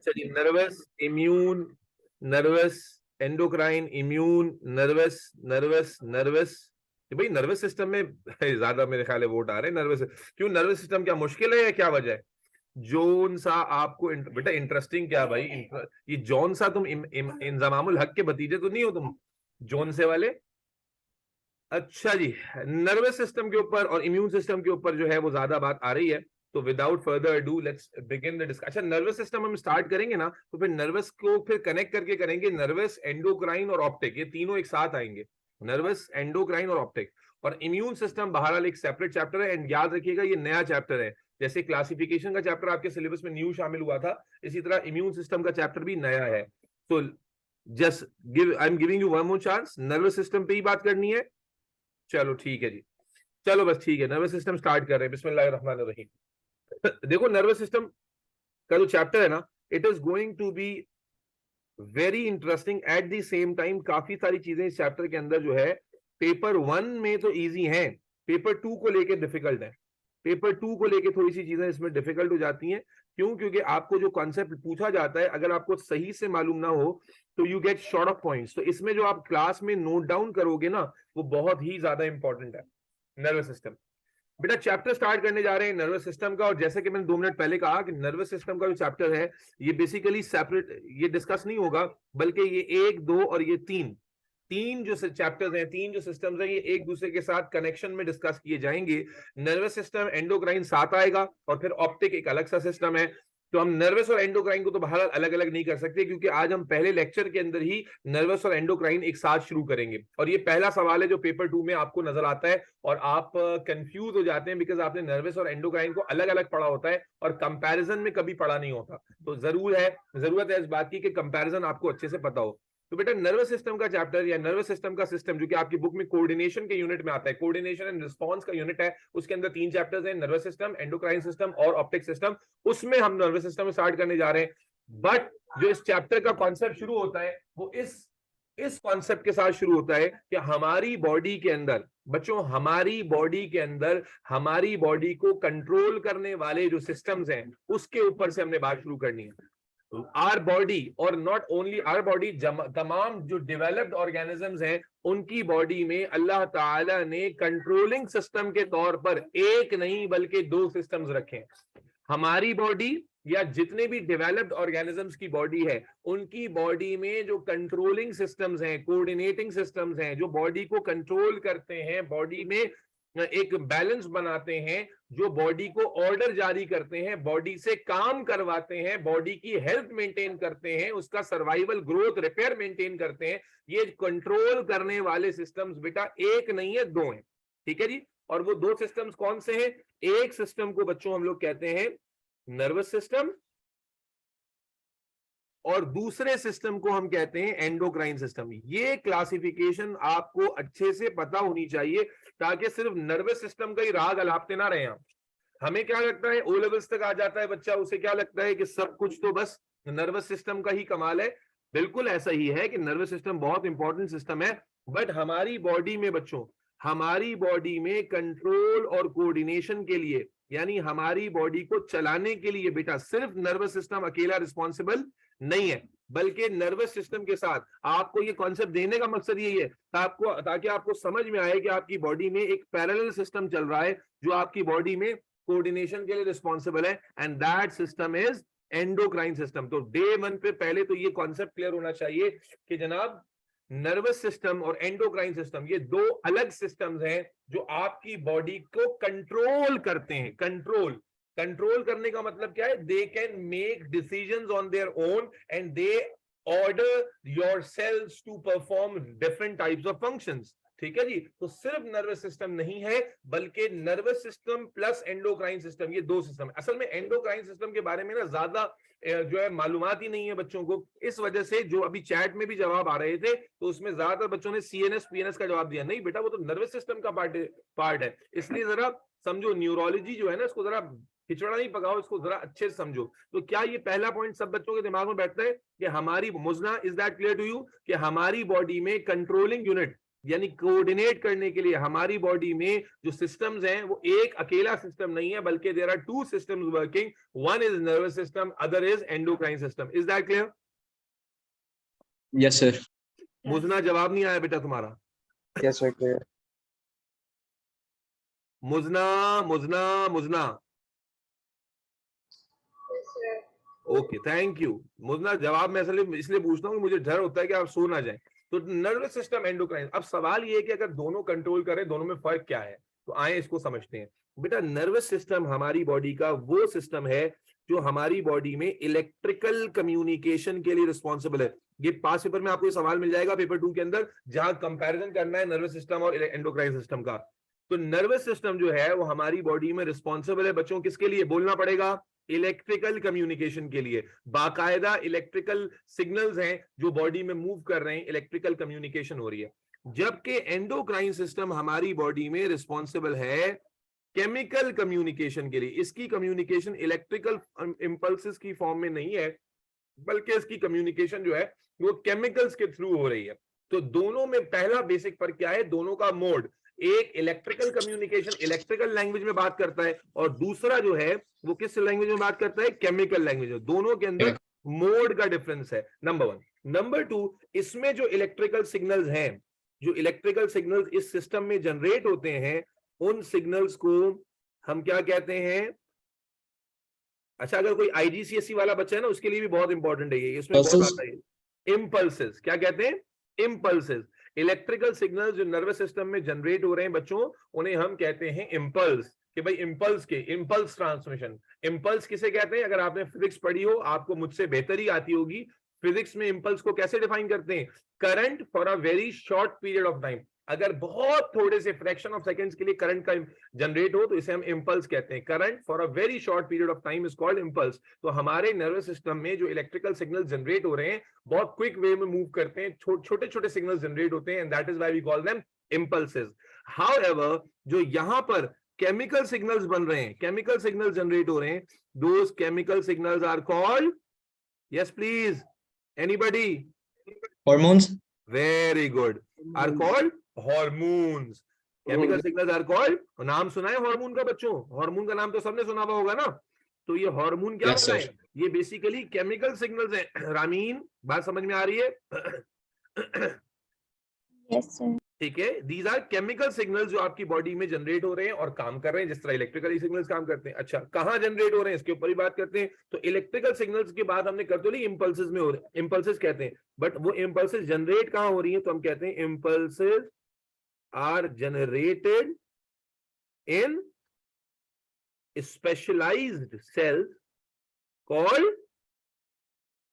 अच्छा जी, nervous, immune, nervous, endocrine, immune, nervous, nervous, nervous. भाई नर्वस सिस्टम में ज्यादा मेरे ख्याल है वोट आ रहे हैं। नर्वस क्यों? नर्वस सिस्टम क्या मुश्किल है या क्या वजह है? जोन सा आपको बेटा इंटरेस्टिंग क्या भाई? ये जॉन सा तुम इंजमामुल हक के भतीजे तो नहीं हो तुम? जोन से वाले। अच्छा जी, नर्वस सिस्टम के ऊपर और इम्यून सिस्टम के ऊपर जो है वो ज्यादा बात आ रही है। तो without further do let's begin the discussion. अच्छा, नर्वस सिस्टम हम स्टार्ट करेंगे ना, तो फिर नर्वस को फिर कनेक्ट करके करेंगे। नर्वस, एंडोक्राइन और ऑप्टिक, ये तीनों एक साथ आएंगे। नर्वस, एंडोक्राइन और ऑप्टिक। और इम्यून सिस्टम बहरहाल एक सेपरेट चैप्टर है। एंड याद रखिएगा ये नया चैप्टर है। जैसे क्लासिफिकेशन का चैप्टर आपके सिलेबस में न्यू शामिल हुआ था, इसी तरह इम्यून सिस्टम का चैप्टर भी नया है। तो just give I am giving you one more chance. Nervous system पे ही बात करनी है। चलो ठीक है जी, चलो बस ठीक है, नर्वस सिस्टम स्टार्ट कर रहे हैं। बिस्मिल्लाहिर्रहमानिर्रहीम। देखो नर्वस सिस्टम का जो चैप्टर है ना, it is going to be very interesting at the same time. काफी सारी चीजें इस चैप्टर के अंदर जो है पेपर 1 में तो इजी हैं, पेपर 2 को लेके डिफिकल्ट है। पेपर 2 को लेके थोड़ी सी चीजें इसमें डिफिकल्ट हो जाती हैं। क्यों? क्योंकि आपको जो कॉन्सेप्ट पूछा जाता है अगर आपको सही से मालूम ना हो तो you get short of points. तो इसमें जो आप क्लास में नोट डाउन करोगे ना, वो बहुत ही ज्यादा इंपॉर्टेंट है। नर्वस सिस्टम, बेटा चैप्टर स्टार्ट करने जा रहे हैं नर्वस सिस्टम का। और जैसे कि मैंने 2 मिनट पहले कहा कि नर्वस सिस्टम का जो चैप्टर है ये बेसिकली सेपरेट, ये डिस्कस नहीं होगा, बल्कि ये 1, 2 और ये 3 जो चैप्टर्स हैं, 3 जो सिस्टम्स हैं, ये एक दूसरे के साथ कनेक्शन में डिस्कस किए जाएंगे। नर्वस सिस्टम, एंडोक्राइन साथ आएगा और फिर ऑप्टिक एक अलग सा सिस्टम है। तो हम नर्वस और एंडोक्राइन को तो बहरहाल अलग अलग नहीं कर सकते, क्योंकि आज हम पहले लेक्चर के अंदर ही नर्वस और एंडोक्राइन एक साथ शुरू करेंगे। और ये पहला सवाल है जो पेपर 2 में आपको नजर आता है और आप कंफ्यूज हो जाते हैं, बिकॉज आपने नर्वस और एंडोक्राइन को अलग अलग पढ़ा होता है और कंपैरिजन में कभी पढ़ा नहीं होता। तो जरूरत है इस बात की कि कंपैरिजन आपको अच्छे से पता हो। तो बेटा नर्वस सिस्टम का चैप्टर या नर्वस सिस्टम का सिस्टम जो कि आपकी बुक में कोऑर्डिनेशन के यूनिट में आता है, कोऑर्डिनेशन एंड रिस्पांस का यूनिट है, उसके अंदर 3 चैप्टर्स हैं, नर्वस सिस्टम, एंडोक्राइन सिस्टम और ऑप्टिक सिस्टम। उसमें हम नर्वस सिस्टम में स्टार्ट करने जा रहे हैं। बट जो इस चैप्टर का कॉन्सेप्ट शुरू होता है वो इस कॉन्सेप्ट के साथ शुरू होता है कि हमारी बॉडी के अंदर, बच्चों हमारी बॉडी के अंदर हमारी बॉडी को कंट्रोल करने वाले जो सिस्टम्स हैं उसके ऊपर से हमने बात शुरू करनी है। आर बॉडी और नॉट ओनली आर बॉडी, तमाम जो डेवलप्ड ऑर्गेनिजम्स हैं उनकी बॉडी में अल्लाह ताला ने कंट्रोलिंग सिस्टम के तौर पर एक नहीं बल्कि 2 सिस्टम्स रखे हैं। हमारी बॉडी या जितने भी डेवलप्ड ऑर्गेनिजम्स की बॉडी है उनकी बॉडी में जो कंट्रोलिंग सिस्टम्स हैं, कोऑर्डिनेटिंग सिस्टम्स हैं, जो बॉडी को कंट्रोल करते हैं, बॉडी में एक बैलेंस बनाते हैं, जो बॉडी को ऑर्डर जारी करते हैं, बॉडी से काम करवाते हैं, बॉडी की हेल्थ मेंटेन करते हैं, उसका सर्वाइवल, ग्रोथ, रिपेयर मेंटेन करते हैं, ये कंट्रोल करने वाले सिस्टम्स बेटा एक नहीं है 2 हैं। ठीक है जी। और वो 2 सिस्टम्स कौन से हैं? एक सिस्टम को बच्चों हम लोग कहते हैं नर्वस सिस्टम और दूसरे सिस्टम को हम कहते हैं एंडोक्राइन सिस्टम। ये क्लासिफिकेशन आपको अच्छे से पता होनी चाहिए ताकि सिर्फ नर्वस सिस्टम का ही राग अलापते ना रहे। हमें क्या लगता है, ओ लेवल्स तक आ जाता है बच्चा, उसे क्या लगता है कि सब कुछ तो बस नर्वस सिस्टम का ही कमाल है। बिल्कुल ऐसा ही है कि नर्वस सिस्टम बहुत इंपॉर्टेंट सिस्टम है, बट हमारी बॉडी में बच्चों, हमारी बॉडी में कंट्रोल और कोऑर्डिनेशन के लिए, यानी हमारी बॉडी को चलाने के लिए बेटा सिर्फ नर्वस सिस्टम अकेला रिस्पॉन्सिबल नहीं है, बल्कि नर्वस सिस्टम के साथ आपको ये कॉन्सेप्ट देने का मकसद यही है ताकि आपको समझ में आए कि आपकी बॉडी में एक पैरेलल सिस्टम चल रहा है जो आपकी बॉडी में कोऑर्डिनेशन के लिए रिस्पॉन्सिबल है, and that system is endocrine system. तो डे 1 पे पहले तो ये कॉन्सेप्ट क्लियर होना चाहिए कि जनाब नर्वस सिस्टम और एंडोक्राइन सिस्टम ये 2 अलग सिस्टम्स हैं जो आपकी बॉडी को कंट्रोल करते हैं। कंट्रोल करने का मतलब क्या है? They can make decisions on their own and they order your cells to perform different types of functions. ठीक है जी। तो सिर्फ नर्वस सिस्टम नहीं है बल्कि nervous system plus endocrine system, ये 2 सिस्टम है। असल में एंडोक्राइन सिस्टम के बारे में ना ज्यादा जो है मालूमात ही नहीं है बच्चों को। इस वजह से जो अभी चैट में भी जवाब आ रहे थे तो उसमें ज्यादातर बच्चों ने सीएनएस पीएनएस का जवाब दिया। नहीं बेटा, वो तो नर्वस सिस्टम का पार्ट है। इसलिए जरा समझो, न्यूरोलॉजी जो है ना, इसको जरा खिचड़ा नहीं पकाओ, इसको जरा अच्छे से समझो। तो क्या ये पहला पॉइंट सब बच्चों के दिमाग में बैठता है कि हमारी Mujna, is that clear to you कि हमारी बॉडी में कंट्रोलिंग यूनिट यानी कोऑर्डिनेट करने के लिए हमारी बॉडी में जो सिस्टम्स हैं वो एक अकेला सिस्टम नहीं है, बल्कि there are two systems working, one is nervous system, other is endocrine system. Is that clear? Yes sir. Mujna जवाब नहीं आया बेटा तुम्हारा? Yes sir clear. Mujna Mujna Mujna okay thank you. Mujna जवाब मैं इसलिए पूछता हूँ, मुझे डर होता है कि आप सो ना जाए। तो नर्वस सिस्टम, एंडोक्राइन। अब सवाल ये है कि अगर दोनों कंट्रोल करें, दोनों में फर्क क्या है? तो आए इसको समझते हैं। बेटा नर्वस सिस्टम हमारी बॉडी का वो सिस्टम है जो हमारी बॉडी में इलेक्ट्रिकल कम्युनिकेशन के लिए रिस्पॉन्सिबल है। ये पास पेपर में आपको सवाल मिल जाएगा पेपर 2 के अंदर, जहां कंपैरिजन करना है नर्वस सिस्टम और एंडोक्राइन सिस्टम का। तो नर्वस सिस्टम जो है वो हमारी बॉडी में रिस्पॉन्सिबल है बच्चों, किसके लिए बोलना पड़ेगा? इलेक्ट्रिकल कम्युनिकेशन के लिए। बाकायदा इलेक्ट्रिकल सिग्नल्स हैं जो बॉडी में मूव कर रहे हैं, इलेक्ट्रिकल कम्युनिकेशन हो रही है। जबकि एंडोक्राइन सिस्टम हमारी बॉडी में रिस्पॉन्सिबल है केमिकल कम्युनिकेशन के लिए। इसकी कम्युनिकेशन इलेक्ट्रिकल इंपल्सेस की फॉर्म में नहीं है, बल्कि इसकी कम्युनिकेशन जो है वो केमिकल्स के थ्रू हो रही है। तो दोनों में पहला बेसिक फर्क क्या है? दोनों का मोड, एक इलेक्ट्रिकल कम्युनिकेशन इलेक्ट्रिकल लैंग्वेज में बात करता है, और दूसरा जो है वो किस लैंग्वेज में बात करता है? केमिकल लैंग्वेज में। दोनों के अंदर मोड का डिफरेंस है, नंबर 1। नंबर 2, इसमें जो इलेक्ट्रिकल सिग्नल्स हैं, जो इलेक्ट्रिकल सिग्नल्स इस सिस्टम में जनरेट होते हैं, उन सिग्नल्स को हम क्या कहते हैं? अच्छा, अगर कोई आईजीसीएसई वाला बच्चा है ना, उसके लिए भी बहुत इंपॉर्टेंट है ये, इसमें बहुत आता है। इंपल्सेस, क्या कहते हैं? इंपल्सेस। इलेक्ट्रिकल सिग्नल्स जो नर्वस सिस्टम में जनरेट हो रहे हैं बच्चों, उन्हें हम कहते हैं इंपल्स। कि भाई इंपल्स के, इंपल्स ट्रांसमिशन। इंपल्स किसे कहते हैं? अगर आपने फिजिक्स पढ़ी हो, आपको मुझसे बेहतर ही आती होगी। फिजिक्स में इंपल्स को कैसे डिफाइन करते हैं? Current for a very short period of time. अगर बहुत थोड़े से फ्रैक्शन ऑफ सेकंड्स के लिए करंट का जनरेट हो तो इसे हम इंपल्स कहते हैं। Current for a very short period of time is called impulse. तो हमारे नर्वस सिस्टम में जो इलेक्ट्रिकल सिग्नल जनरेट हो रहे हैं, बहुत क्विक वे में मूव करते हैं, छोटे छोटे सिग्नल जनरेट होते हैं, and that is why we call them impulses. However, जो यहां पर केमिकल सिग्नल्स बन रहे हैं, केमिकल सिग्नल जनरेट हो रहे हैं, those chemical signals are called, yes please anybody? Hormones. Very good, are called hormones. Chemical signals are called, नाम सुना है हार्मोन का बच्चों? हार्मोन का नाम तो सबने सुना हुआ होगा ना। तो ये हार्मोन क्या होता है? ये बेसिकली केमिकल सिग्नल्स हैं। रामीन, बात समझ में आ रही है? Yes sir. ठीक है, दीज आर केमिकल सिग्नल्स जो आपकी बॉडी में जनरेट हो रहे हैं और काम कर रहे हैं, जिस तरह इलेक्ट्रिकल सिग्नल्स काम करते हैं। अच्छा, कहां जनरेट हो रहे हैं इसके ऊपर ही बात करते हैं। तो इलेक्ट्रिकल सिग्नल्स की बात हमने कर तो ली, इंपल्सेस में हो रहे हैं, इंपल्सेस कहते हैं। बट वो इंपल्सेस जनरेट कहां हो रही है? तो हम कहते हैं impulses are generated in specialised cells called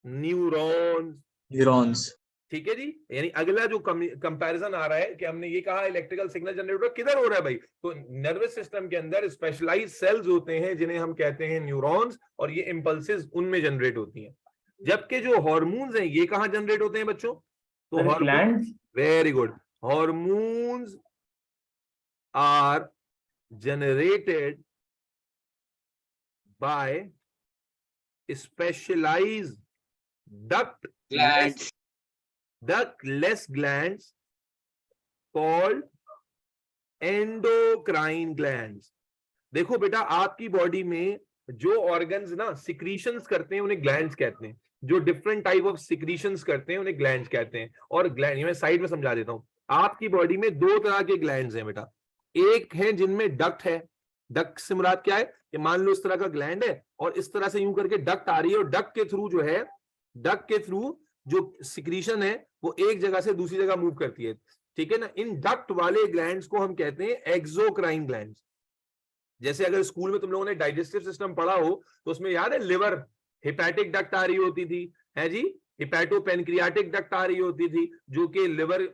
neurons. Neurons, ठीक है जी। यानी अगला जो कंपैरिजन आ रहा है कि हमने ये कहा इलेक्ट्रिकल सिग्नल जनरेट किधर हो रहा है भाई? तो नर्वस सिस्टम के अंदर स्पेशलाइज्ड सेल्स होते हैं जिन्हें हम कहते हैं न्यूरॉन्स, और ये इंपल्सेस उनमें जनरेट होती हैं। जबकि जो हार्मोन्स हैं ये कहां जनरेट होते हैं बच्चों? तो hormones, very good, hormones are generated by specialised ductless glands called endocrine glands। देखो बेटा, आपकी बॉडी में जो ऑर्गन्स ना सिक्रीशंस करते हैं उन्हें ग्लैंड्स कहते हैं। जो डिफरेंट टाइप ऑफ सिक्रीशंस करते हैं उन्हें ग्लैंड्स कहते हैं। और ग्लैंड मैं साइड में समझा देता हूं। आपकी बॉडी में 2 तरह के ग्लैंड्स हैं बेटा। एक है जिनमें डक्ट है। डक्ट से मुराद क्या है? कि मान लो इस तरह का ग्लैंड है और इस तरह से यूं करके डक्ट आ रही है, और डक्ट के थ्रू जो है, डक्ट के थ्रू जो सिक्रीशन है वो एक जगह से दूसरी जगह मूव करती है। ठीक है ना। इन डक्ट वाले ग्लैंड्स को हम कहते हैं एक्सोक्राइन ग्लैंड्स। जैसे अगर स्कूल में तुम लोगों ने डाइजेस्टिव सिस्टम पढ़ा हो तो उसमें याद है लिवर हेपेटिक डक्ट आ रही होती थी, है जी। हिपैटोपेनक्रियाटिक डक्ट आ रही होती थी जो कि लिवर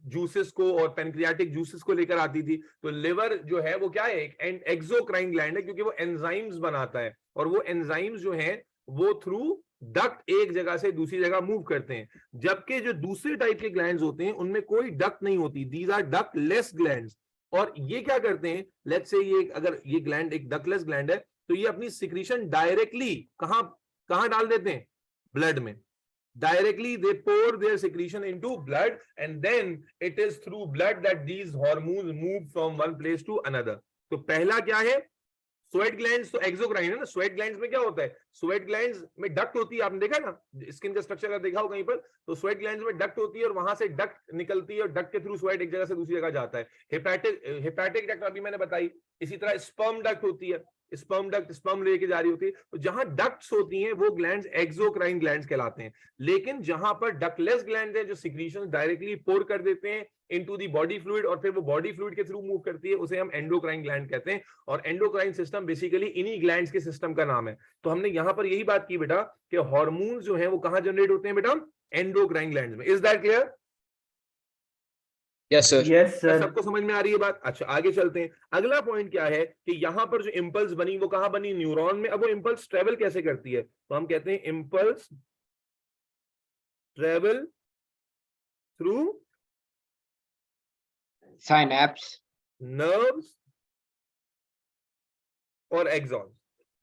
जूसेस को और पेनक्रियाटिक जूसेस को लेकर आती थी। तो लिवर जो है वो क्या है? एक एक्सोक्राइन ग्लैंड है, क्योंकि वो एंजाइम्स बनाता है, और वो एंजाइम्स जो हैं वो थ्रू डक्ट एक जगह से दूसरी जगह मूव करते हैं। जबकि जो दूसरे टाइप के ग्लैंड्स होते हैं उनमें कोई डक्ट नहीं होती, दीज आर डक्टलेस ग्लैंड्स। और ये क्या करते हैं? लेट्स से ये अगर ये ग्लैंड एक डक्टलेस ग्लैंड है तो ये अपनी सिक्रीशन डायरेक्टली कहां डाल देते हैं? ब्लड में। Directly they pour their secretion into blood, and then it is through blood that these hormones move from one place to another. तो पहला क्या है, स्वेट ग्लैंड्स, तो एक्सोक्राइन है ना. स्वेट ग्लैंड्स में क्या होता है, स्वेट ग्लैंड्स में डक्ट होती है, आपने देखा ना, स्किन का स्ट्रक्चर का देखा हो कहीं पर, तो स्वेट ग्लैंड्स में डक्ट होती है और वहां से डक्ट निकलती है और डक्ट के थ्रू स्वेट एक जगह से दूसरी जगह जाता है. हेपेटिक डक्ट अभी मैंने बताई. इसी तरह स्पर्म डक्ट होती है, स्पर्म डक्ट स्पर्म लेके जा रही होती है. तो जहां डक्ट्स होती हैं वो ग्लैंड्स एक्सोक्राइन ग्लैंड्स कहलाते हैं. लेकिन जहां पर डक्टलेस ग्लैंड है, जो सिक्रीशन डायरेक्टली पोर कर देते हैं इनटू दी बॉडी फ्लूइड और फिर वो बॉडी फ्लूइड के थ्रू मूव करती है, उसे हम एंडोक्राइन ग्लैंड कहते हैं. और एंडोक्राइन सिस्टम बेसिकली इन्हीं ग्लैंड्स के सिस्टम का नाम है. तो हमने यहां पर यही बात की बेटा कि हार्मोन्स जो हैं वो कहां जनरेट होते हैं बेटा, एंडोक्राइन ग्लैंड्स में. Is that clear? Yes, sir. Yes, sir. सबको समझ में आ रही है बात? अच्छा, आगे चलते हैं. अगला पॉइंट क्या है कि यहां पर जो इंपल्स बनी वो कहां बनी, न्यूरॉन में. अब वो इंपल्स ट्रेवल कैसे करती है, तो हम कहते हैं impulse travel through Synapse. Nerves और एक्सॉन.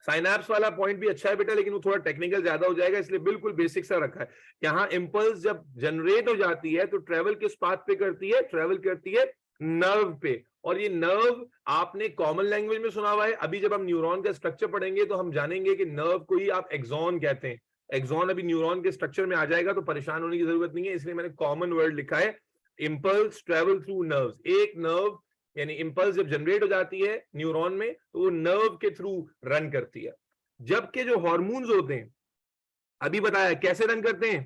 साइनैप्स वाला पॉइंट भी अच्छा है बेटा, लेकिन वो थोड़ा टेक्निकल ज्यादा हो जाएगा, इसलिए बिल्कुल बेसिक सा रखा है. यहाँ इंपल्स जब जनरेट हो जाती है तो ट्रेवल किस पाथ पे करती है, ट्रेवल करती है नर्व पे. और ये नर्व आपने कॉमन लैंग्वेज में सुना हुआ है. अभी जब हम न्यूरॉन का स्ट्रक्चर पढ़ेंगे तो हम जानेंगे कि नर्व को ही आप एक्सॉन कहते हैं. एक्सॉन अभी न्यूरॉन के स्ट्रक्चर में आ जाएगा तो परेशान होने की जरूरत नहीं है, इसलिए मैंने कॉमन वर्ड लिखा है. Impulse travel through nerves. एक नर्व यानी इंपल्स जब जनरेट हो जाती है न्यूरॉन में तो वो नर्व के थ्रू रन करती है. जबकि जो हार्मोन्स होते हैं, अभी बताया कैसे रन करते हैं,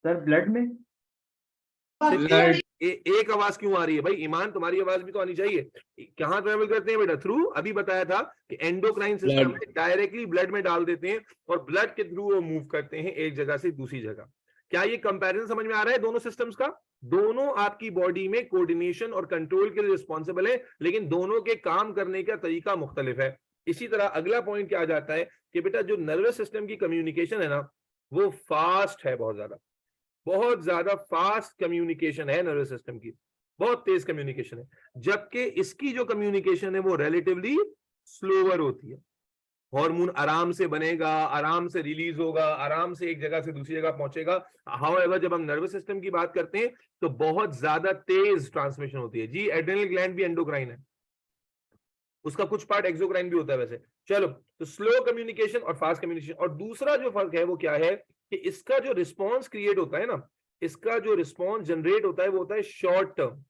सर ब्लड में. एक आवाज क्यों आ रही है भाई? ईमान, तुम्हारी आवाज भी तो आनी चाहिए. कहां ट्रेवल करते हैं बेटा? थ्रू, अभी बताया था कि एंडोक्राइन सिस्टम में डायरेक्टली ब्लड में डाल देते हैं और ब्लड के थ्रू वो मूव करते हैं एक जगह से दूसरी जगह. क्या ये कंपैरिजन समझ में आ रहा है दोनों सिस्टम्स का? दोनों आपकी बॉडी में कोऑर्डिनेशन और कंट्रोल के लिए रिस्पॉन्सिबल है, लेकिन दोनों के काम करने का तरीका मुख्तलिफ है. इसी तरह अगला पॉइंट क्या आ जाता है कि बेटा जो नर्वस सिस्टम की कम्युनिकेशन है ना, वो फास्ट है, बहुत ज्यादा फास्ट कम्युनिकेशन है नर्वस सिस्टम की, बहुत तेज कम्युनिकेशन है. जबकि इसकी जो कम्युनिकेशन है वो रिलेटिवली स्लोअर होती है. हार्मोन आराम से बनेगा, आराम से रिलीज होगा, आराम से एक जगह से दूसरी जगह पहुंचेगा. हाउएवर जब हम नर्वस सिस्टम की बात करते हैं तो बहुत ज्यादा तेज ट्रांसमिशन होती है. जी, एड्रेनल ग्लैंड भी एंडोक्राइन है, उसका कुछ पार्ट एक्सोक्राइन भी होता है वैसे. चलो, तो स्लो कम्युनिकेशन और फास्ट कम्युनिकेशन. और दूसरा जो फर्क है वो क्या है कि इसका जो रिस्पॉन्स क्रिएट होता है ना, इसका जो रिस्पॉन्स जनरेट होता है वो होता है शॉर्ट टर्म.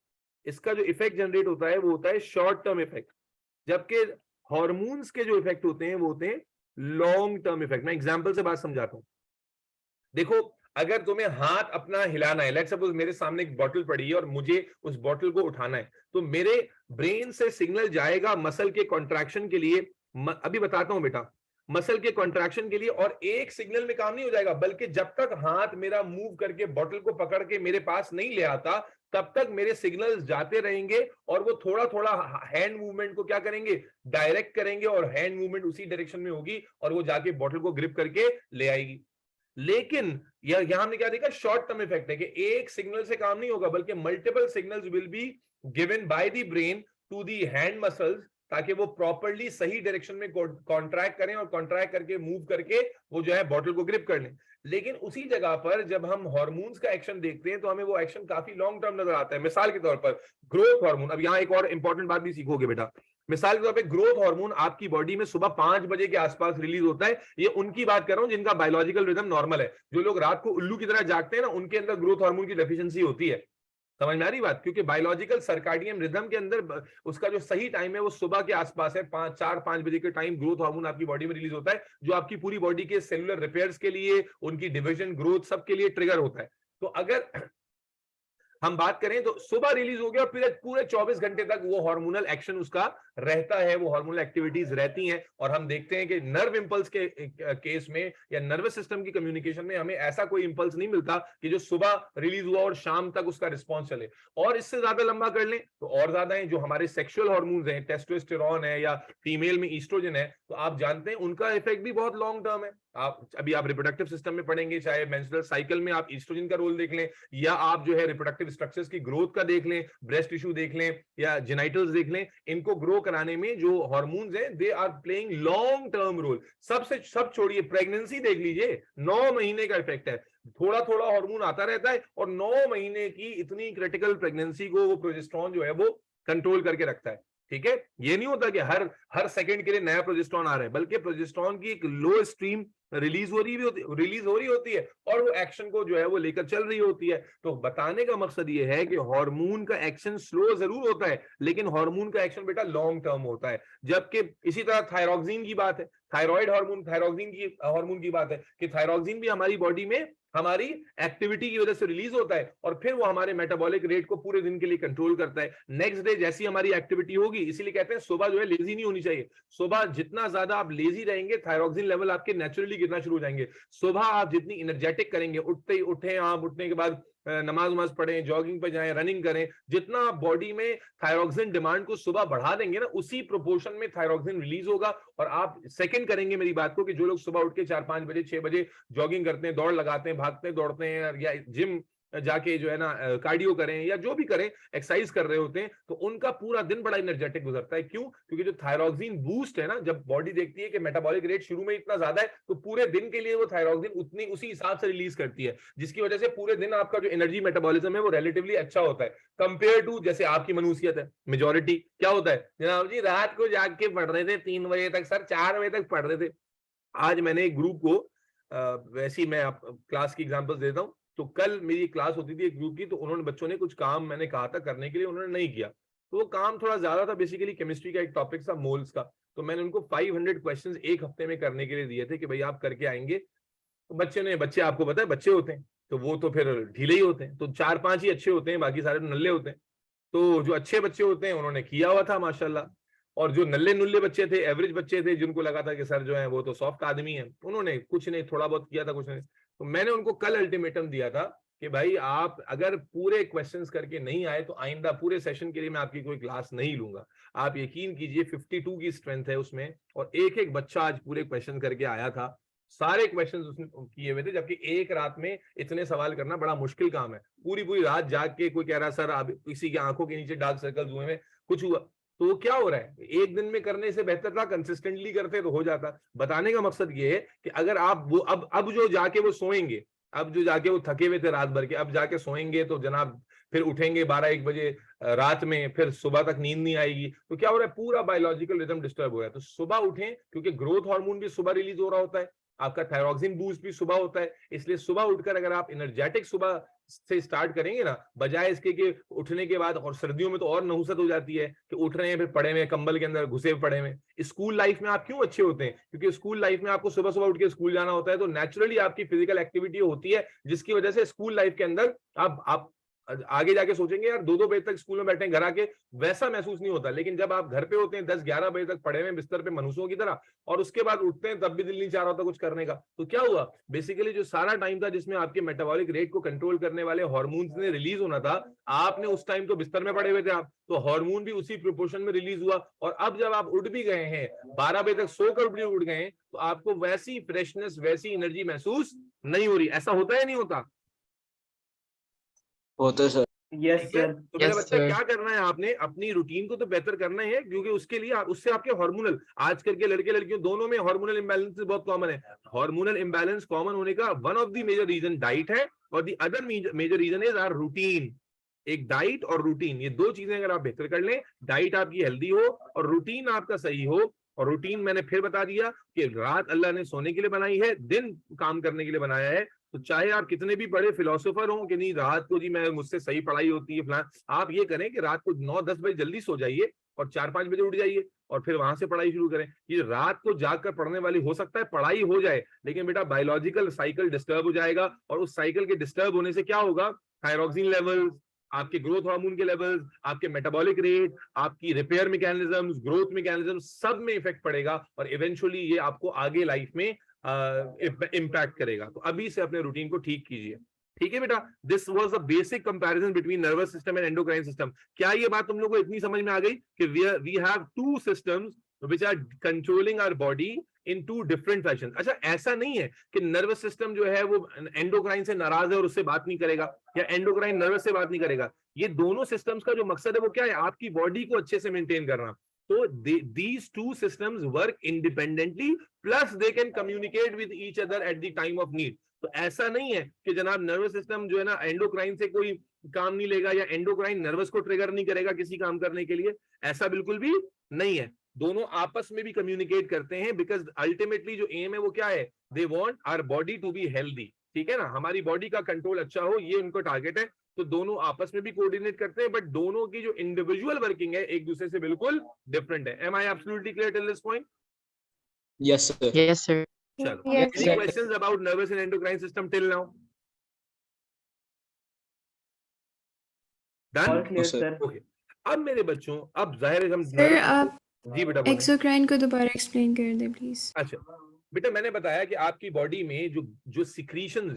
इसका जो इफेक्ट जनरेट होता है वो होता है शॉर्ट टर्म इफेक्ट. जबकि हार्मोन्स के जो इफेक्ट होते हैं वो होते हैं लॉन्ग टर्म इफेक्ट. मैं एग्जांपल से बात समझाता हूं. देखो, अगर तुम्हें हाथ अपना हिलाना है, लेट्स सपोज मेरे सामने एक बोतल पड़ी है और मुझे उस बोतल को उठाना है, तो मेरे ब्रेन से सिग्नल जाएगा मसल के कॉन्ट्रैक्शन के लिए. अभी बताता हूं बेटा, मसल के कॉन्ट्रैक्शन के लिए. और एक सिग्नल में काम नहीं हो जाएगा, बल्कि जब तक हाथ मेरा मूव करके बोतल को पकड़ के मेरे पास नहीं ले आता तब तक मेरे सिग्नल्स जाते रहेंगे और वो थोड़ा थोड़ा हैंड मूवमेंट को क्या करेंगे, डायरेक्ट करेंगे, और हैंड मूवमेंट उसी डायरेक्शन में होगी और वो जाके बोतल को ग्रिप करके ले आएगी. लेकिन यहां हमने क्या देखा, शॉर्ट टर्म इफेक्ट है कि एक सिग्नल से काम नहीं होगा, बल्कि multiple signals will be given by the brain to the hand muscles, ताकि वो प्रॉपर्ली सही डायरेक्शन में कॉन्ट्रैक्ट करें और कॉन्ट्रैक्ट करके मूव करके वो जो है बॉटल को ग्रिप कर लें. लेकिन उसी जगह पर जब हम हार्मोन्स का एक्शन देखते हैं तो हमें वो एक्शन काफी लॉन्ग टर्म नजर आता है. मिसाल के तौर पर ग्रोथ हार्मोन. अब यहाँ एक और इंपॉर्टेंट बात भी सीखोगे बेटा. मिसाल के तौर पर ग्रोथ हार्मोन आपकी बॉडी में सुबह 5 बजे के आसपास रिलीज होता है. ये उनकी बात कर रहा हूं जिनका बायोलॉजिकल रिदम नॉर्मल है. जो लोग रात को उल्लू की तरह जागते हैं ना, उनके अंदर ग्रोथ हार्मोन की डेफिशिएंसी होती है. समझ में आ रही बात? क्योंकि बायोलॉजिकल सर्काडियन रिदम के अंदर उसका जो सही टाइम है वो सुबह के आसपास है. 4-5 बजे के टाइम ग्रोथ हार्मोन आपकी बॉडी में रिलीज होता है, जो आपकी पूरी बॉडी के सेलुलर रिपेयर्स के लिए, उनकी डिविजन, ग्रोथ, सब के लिए ट्रिगर होता है. तो अगर हम बात करें तो सुबह रिलीज हो गया और फिर पूरे 24 घंटे तक वो हार्मोनल एक्शन उसका रहता है, वो हार्मोनल एक्टिविटीज रहती हैं. और हम देखते हैं कि नर्व इंपल्स के केस में या नर्वस सिस्टम की कम्युनिकेशन में हमें ऐसा कोई इंपल्स नहीं मिलता कि जो सुबह रिलीज हुआ और शाम तक उसका रिस्पॉन्स चले. और इससे ज्यादा लंबा कर लें तो और ज्यादा है, जो हमारे सेक्सुअल हार्मोन्स हैं, टेस्टोस्टेरोन है या फीमेल में ईस्ट्रोजन है, तो आप जानते हैं उनका इफेक्ट भी बहुत लॉन्ग टर्म है. आप अभी आप रिप्रोडक्टिव सिस्टम में पढ़ेंगे, चाहे मेंस्ट्रुअल साइकिल में आप ईस्ट्रोजन का रोल देख लें, या आप जो है रिप्रोडक्टिव स्ट्रक्चर्स की ग्रोथ का देख लें, ब्रेस्ट टिश्यू देख लें या जेनाइटल्स देख लें, इनको ग्रो कराने में जो हार्मोन्स हैं they are playing long term role. सब छोड़िए, प्रेगनेंसी देख लीजिए, 9 महीने का इफेक्ट है, थोड़ा थोड़ा हार्मोन आता रहता है और 9 महीने की इतनी क्रिटिकल प्रेगनेंसी को वो प्रोजेस्टेरॉन जो है वो कंट्रोल करके रखता है। ठीक है, ये नहीं होता कि हर सेकंड के लिए नया प्रोजेस्टेरॉन आ रहा है, बल्कि प्रोजेस्टेरॉन की एक लो स्ट्रीम रिलीज हो रही होती है और वो एक्शन को जो है वो लेकर चल रही होती है। तो बताने का मकसद ये है कि हार्मोन का एक्शन स्लो जरूर होता है, लेकिन हार्मोन का एक्शन बेटा लॉन्ग टर्म होता है। जबकि इसी तरह थायरॉक्सिन की बात है, थायराइड हार्मोन, हार्मोन की बात है कि थायरॉक्सिन भी हमारी बॉडी में हमारी एक्टिविटी की वजह से रिलीज होता है और फिर वो हमारे मेटाबॉलिक रेट को पूरे दिन के लिए कंट्रोल करता है। नेक्स्ट डे जैसी हमारी एक्टिविटी होगी, इसीलिए कहते हैं सुबह जो है लेजी नहीं होनी चाहिए। सुबह जितना ज्यादा आप लेजी रहेंगे, थायरॉक्सिन लेवल आपके नेचुरली गिरना शुरू हो जाएंगे। सुबह आप जितनी एनर्जेटिक करेंगे, उठे आप उठने के बाद नमाज पढ़ें, जॉगिंग पे जाएं, रनिंग करें, जितना आप बॉडी में थायरॉक्सिन डिमांड को सुबह बढ़ा देंगे ना, उसी प्रोपोर्शन में थायरॉक्सिन रिलीज होगा। और आप सेकंड करेंगे मेरी बात को कि जो लोग सुबह उठ के 4-5 बजे 6 बजे जॉगिंग करते हैं, दौड़ लगाते हैं, भागते हैं, दौड़ते हैं, या जिम जाके जो है ना कार्डियो करें या जो भी करें, एक्सरसाइज कर रहे होते हैं, तो उनका पूरा दिन बड़ा एनर्जेटिक गुजरता है। क्यों? क्योंकि जो थायरॉक्सिन बूस्ट है ना, जब बॉडी देखती है कि मेटाबॉलिक रेट शुरू में इतना ज्यादा है, तो पूरे दिन के लिए वो थायरॉक्सिन उतनी उसी हिसाब से रिलीज करती है, जिसकी वजह से पूरे दिन आपका जो एनर्जी मेटाबॉलिज्म है वो रिलेटिवली अच्छा होता है कंपेयर टू जैसे आपकी मनुष्यत है। मेजोरिटी क्या होता है, जनाब जी रात को जाग के पढ़ रहे थे 3 बजे तक, सर 4 बजे तक पढ़ रहे थे। आज मैंने एक ग्रुप को वैसे ही मैं आप क्लास की एग्जांपल्स देता हूं, तो कल मेरी क्लास होती थी एक ग्रुप की, तो उन्होंने बच्चों ने कुछ काम मैंने कहा था करने के लिए, उन्होंने नहीं किया। तो वो काम थोड़ा ज्यादा था, बेसिकली केमिस्ट्री का एक टॉपिक था मोल्स का, तो मैंने उनको 500 क्वेश्चंस एक हफ्ते में करने के लिए दिए थे कि भाई आप करके आएंगे। तो बच्चे आपको पता है बच्चे होते हैं तो वो तो फिर ढीले ही होते हैं, तो 4-5 ही अच्छे होते हैं, बाकी सारे नल्ले होते हैं। तो जो अच्छे बच्चे होते हैं उन्होंने किया हुआ था माशाल्लाह, और जो नल्ले नुल्ले बच्चे थे, एवरेज बच्चे थे, जिनको लगा था कि सर जो है वो तो सॉफ्ट आदमी है, उन्होंने कुछ नहीं, थोड़ा बहुत किया था, कुछ नहीं। तो मैंने उनको कल अल्टीमेटम दिया था कि भाई आप अगर पूरे क्वेश्चंस करके नहीं आए तो आइंदा पूरे सेशन के लिए मैं आपकी कोई क्लास नहीं लूंगा। आप यकीन कीजिए 52 की स्ट्रेंथ है उसमें, और एक एक बच्चा आज पूरे क्वेश्चन करके आया था, सारे क्वेश्चंस उसने किए हुए थे। जबकि एक रात में इतने सवाल करना बड़ा मुश्किल काम है, पूरी रात जाग के कोई कह रहा सर आप किसी की आंखों के नीचे डार्क सर्कल्स हुए हैं, कुछ हुआ। तो क्या हो रहा है, एक दिन में करने से बेहतर था कंसिस्टेंटली करते तो हो जाता। बताने का मकसद ये है कि अगर आप वो अब जो जाके वो सोएंगे, अब जो जाके वो थके हुए थे रात भर के, अब जाके सोएंगे तो जनाब फिर उठेंगे 12-1 बजे रात में, फिर सुबह तक नींद नहीं आएगी, तो क्या हो रहा है, पूरा बायोलॉजिकल रिदम डिस्टर्ब हो रहा है। तो सुबह उठें, क्योंकि ग्रोथ हार्मोन भी सुबह रिलीज हो रहा होता है, आपका थायरॉक्सिन बूस्ट भी सुबह होता है, इसलिए सुबह उठकर अगर आप एनर्जेटिक सुबह से स्टार्ट करेंगे ना, बजाय इसके कि उठने के बाद, और सर्दियों में तो और नहुसत हो जाती है कि उठ रहे हैं फिर पड़े हुए कंबल के अंदर घुसे पड़े हुए। स्कूल लाइफ में आप क्यों अच्छे होते हैं, क्योंकि स्कूल लाइफ में आपको सुबह सुबह उठ के स्कूल जाना होता है, तो नेचुरली आपकी फिजिकल एक्टिविटी होती है, जिसकी वजह से स्कूल लाइफ के अंदर आप आगे जाके सोचेंगे यार 2-2 बजे तक स्कूल में बैठे घर आके, वैसा महसूस नहीं होता। लेकिन जब आप घर पे होते हैं 10-11 बजे तक पड़े हुए बिस्तर पे मनुष्यों की तरह, और उसके बाद उठते हैं तब भी दिल नहीं चाह रहा होता कुछ करने का, तो क्या हुआ, बेसिकली जो सारा टाइम था जिसमें आपके मेटाबॉलिक रेट को कंट्रोल करने वाले हार्मोन्स ने रिलीज होना था, आपने उस टाइम तो बिस्तर में पड़े हुए थे आप, तो हार्मोन भी उसी प्रोपोर्शन में रिलीज हुआ। और अब जब आप उठ भी गए हैं 12 बजे तक सोकर भी उठ गए हैं, तो आपको वैसी फ्रेशनेस, वैसी एनर्जी महसूस नहीं हो रही। ऐसा होता है नहीं होता? होता है सर। यस ठीक है, सर। तो मेरा Yes, बच्चा sir. क्या करना है, आपने अपनी रूटीन को तो बेहतर करना है, क्योंकि उसके लिए उससे आपके हार्मोनल, आजकल के लड़के लड़कियों दोनों में हार्मोनल इम्बैलेंस बहुत कॉमन है। हार्मोनल इम्बैलेंस कॉमन होने का one of the major reason diet है, और the other major reason is our routine. एक डाइट और रूटीन, ये दो चीजें अगर आप बेहतर कर लें, डाइट आपकी हेल्दी हो और रूटीन आपका सही हो। और रूटीन मैंने फिर बता दिया कि रात अल्लाह ने सोने के लिए बनाई है, दिन काम करने के लिए बनाया है। तो चाहे आप कितने भी बड़े फिलोसोफर हो कि नहीं रात को जी मैं मुझसे सही पढ़ाई होती है फलां, आप ये करें कि रात को 9-10 बजे जल्दी सो जाइए और 4-5 बजे उठ जाइए और फिर वहां से पढ़ाई शुरू करें। ये रात को जागकर पढ़ने वाली, हो सकता है पढ़ाई हो जाए, लेकिन बेटा बायोलॉजिकल साइकिल डिस्टर्ब हो जाएगा, और उस साइकिल के डिस्टर्ब होने से क्या होगा, थायरॉक्सिन लेवल्स, आपके ग्रोथ हार्मोन के लेवल्स, आपके मेटाबॉलिक रेट, आपकी रिपेयर मैकेनिज्म्स, ग्रोथ मैकेनिज्म, सब में इफेक्ट पड़ेगा, और इवेंचुअली ये आपको आगे लाइफ में इम्पैक्ट करेगा। तो अभी से अपने रूटीन को ठीक कीजिए। ठीक है बेटा, this was the basic comparison between nervous system and endocrine system. क्या ये बात तुम लोगों को इतनी समझ में आ गई कि we have two systems which are controlling our body in two different fashions. अच्छा, ऐसा नहीं है कि नर्वस सिस्टम जो है वो एंडोक्राइन से नाराज है और उससे बात नहीं करेगा, या एंडोक्राइन नर्वस से बात नहीं करेगा. ये दोनों सिस्टम्स का जो मकसद है वो क्या है? आपकी बॉडी को अच्छे से मेंटेन करना. तो these two systems work independently, plus they can communicate with each other at the time of need. तो ऐसा नहीं है कि जनाब नर्वस सिस्टम जो है ना एंडोक्राइन से कोई काम नहीं लेगा, या एंडोक्राइन नर्वस को ट्रिगर नहीं करेगा किसी काम करने के लिए. ऐसा बिल्कुल भी नहीं है. दोनों आपस में भी कम्युनिकेट करते हैं, बिकॉज अल्टीमेटली जो एम है वो क्या है? They want our body to be healthy. ठीक है ना, हमारी बॉडी का कंट्रोल अच्छा हो, ये उनको टारगेट है. तो दोनों आपस में भी कोऑर्डिनेट करते हैं, बट दोनों की जो इंडिविजुअल वर्किंग है एक दूसरे से बिल्कुल डिफरेंट है. Am I absolutely clear till this point? Yes, sir. Yes, sir. चलो, Yes, any sir. questions about nervous and endocrine system till now? All Done? clear, sir. sir. Okay. अब मेरे बच्चों, अब जाहिर है हम सर आप जी बेटा बोलें. एक्सोक्राइन को दोबारा एक्सप्लेन कर दे प्लीज. अच्छा बेटा, मैंने बताया कि आपकी बॉडी में जो सिक्रीशंस,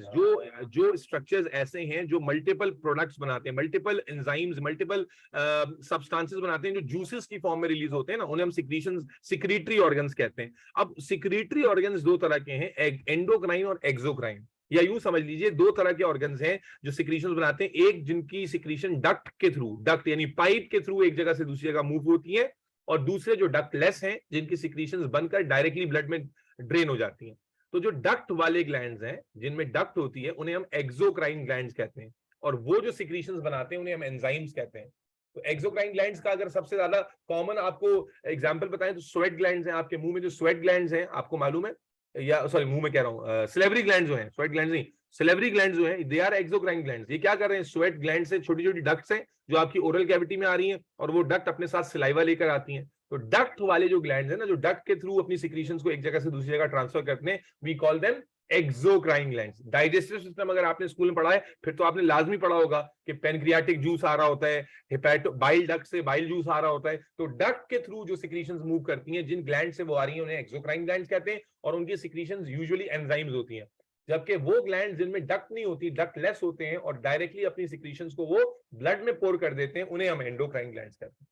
जो स्ट्रक्चर्स ऐसे हैं जो मल्टीपल प्रोडक्ट्स बनाते हैं, मल्टीपल एंजाइम्स, मल्टीपल सब्सटेंसेस बनाते हैं, जो जूसेस की फॉर्म में रिलीज होते हैं ना, उन्हें हम सिक्रीशंस, सिक्रीटरी ऑर्गन्स कहते हैं. अब सिक्रीटरी ऑर्गन्स दो तरह के हैं, एंडोक्राइन और एक्सोक्राइन. या यूं समझ लीजिए दो तरह के ऑर्गन्स हैं जो सिक्रीशंस बनाते हैं. एक जिनकी सिक्रीशन डक्ट के थ्रू, डक्ट यानी पाइप के थ्रू एक जगह से दूसरी जगह मूव होती है, और दूसरे जो डक्टलेस हैं जिनकी सिक्रीशंस बनकर डायरेक्टली ब्लड में ड्रेन हो जाती हैं. तो जो डक्ट वाले ग्लैंड्स हैं जिनमें डक्ट होती है उन्हें हम एक्सोक्राइन ग्लैंड्स कहते हैं, और वो जो सिक्रीशंस बनाते हैं उन्हें हम एंजाइम्स कहते हैं. तो एक्सोक्राइन ग्लैंड्स का अगर सबसे ज्यादा कॉमन आपको एग्जांपल बताएं तो स्वेट ग्लैंड्स हैं. आपके मुंह में जो स्वेट ग्लैंड्स हैं आपको मालूम है, या सॉरी मुंह में कह रहा हूं, सिलेवरी ग्लैंड्स जो हैं, स्वेट ग्लैंड्स नहीं, सिलेवरी ग्लैंड्स जो हैं, दे आर एक्सोक्राइन ग्लैंड्स. ये क्या कर रहे हैं? स्वेट ग्लैंड से छोटी छोटी डक्ट्स हैं जो आपकी ओरल कैविटी में आ रही हैं, और वो डक्ट अपने साथ सिलाइवा लेकर आती हैं. तो डक्ट वाले जो ग्लैंड्स हैं ना, जो डक्ट के थ्रू अपनी सिक्रीशंस को एक जगह से दूसरी जगह ट्रांसफर करते हैं, we call them exocrine glands. Digestive system अगर आपने स्कूल में पढ़ा है फिर तो आपने लाजमी पढ़ा होगा कि पैनक्रियाटिक जूस आ रहा होता है, हेपेटो बाइल डक्ट से बाइल जूस आ रहा होता है. तो डक्ट के थ्रू जो सिक्रीशंस मूव करती हैं, जिन ग्लैंड से वो आ रही हैं, उन्हें एक्सोक्राइन ग्लैंड्स कहते हैं, और उनकी सिक्रीशंस यूजुअली एंजाइम्स होती हैं. जबकि वो ग्लैंड जिनमें डक्ट नहीं होती, डक्ट लेस होते हैं, और डायरेक्टली अपनी सिक्रीशंस को वो ब्लड में पोर कर देते हैं, उन्हें हम एंडोक्राइन ग्लैंड्स कहते हैं.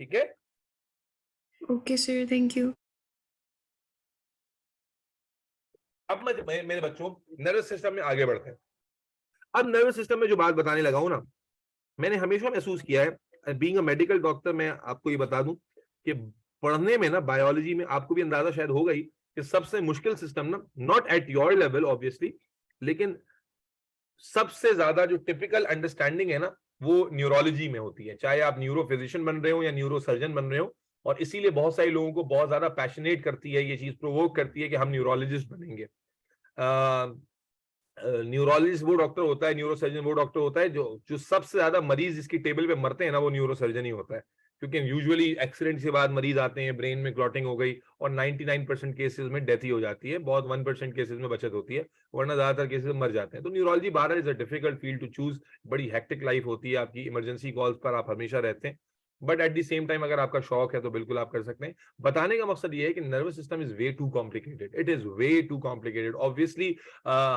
ठीक है? Okay sir, thank you. अब मेरे बच्चों नर्वस सिस्टम में आगे बढ़ते हैं. अब नर्वस सिस्टम में जो बात बताने लगा हूं ना, मैंने हमेशा महसूस किया है, बीइंग अ मेडिकल डॉक्टर, मैं आपको ये बता दूं कि पढ़ने में ना, बायोलॉजी में आपको भी अंदाजा शायद होगा ही कि सबसे मुश्किल सिस्टम ना, not at your level obviously, लेकिन सबसे ज्यादा जो टिपिकल अंडरस्टैंडिंग है ना, वो न्यूरोलॉजी में होती है. चाहे आप न्यूरो फिजिशियन बन रहे हो या न्यूरो सर्जन बन रहे हो, और इसीलिए बहुत सारे लोगों को बहुत ज्यादा पैशनेट करती है ये चीज, प्रोवोक करती है कि हम न्यूरोलॉजिस्ट बनेंगे. न्यूरोलॉजिस्ट वो डॉक्टर होता है, न्यूरो सर्जन वो डॉक्टर होता है जो सबसे ज्यादा मरीज जिसकी टेबल पे मरते हैं ना, वो न्यूरो सर्जन ही होता है. क्योंकि यूजुअली एक्सीडेंट के बाद मरीज आते हैं, ब्रेन में क्लॉटिंग हो गई, और 99% केसेस में डेथ ही हो जाती है, बहुत 1% केसेस में बचत होती है, वरना ज्यादातर केसेस में मर जाते हैं. तो न्यूरोलॉजी बहरहाल is a difficult field to choose. बड़ी हेक्टिक लाइफ होती है आपकी, इमरजेंसी कॉल्स पर आप हमेशा रहते हैं, but at the same time अगर आपका शौक है तो बिल्कुल आप कर सकते हैं. बताने का मकसद ये है कि nervous system is way too complicated. It is way too complicated. Obviously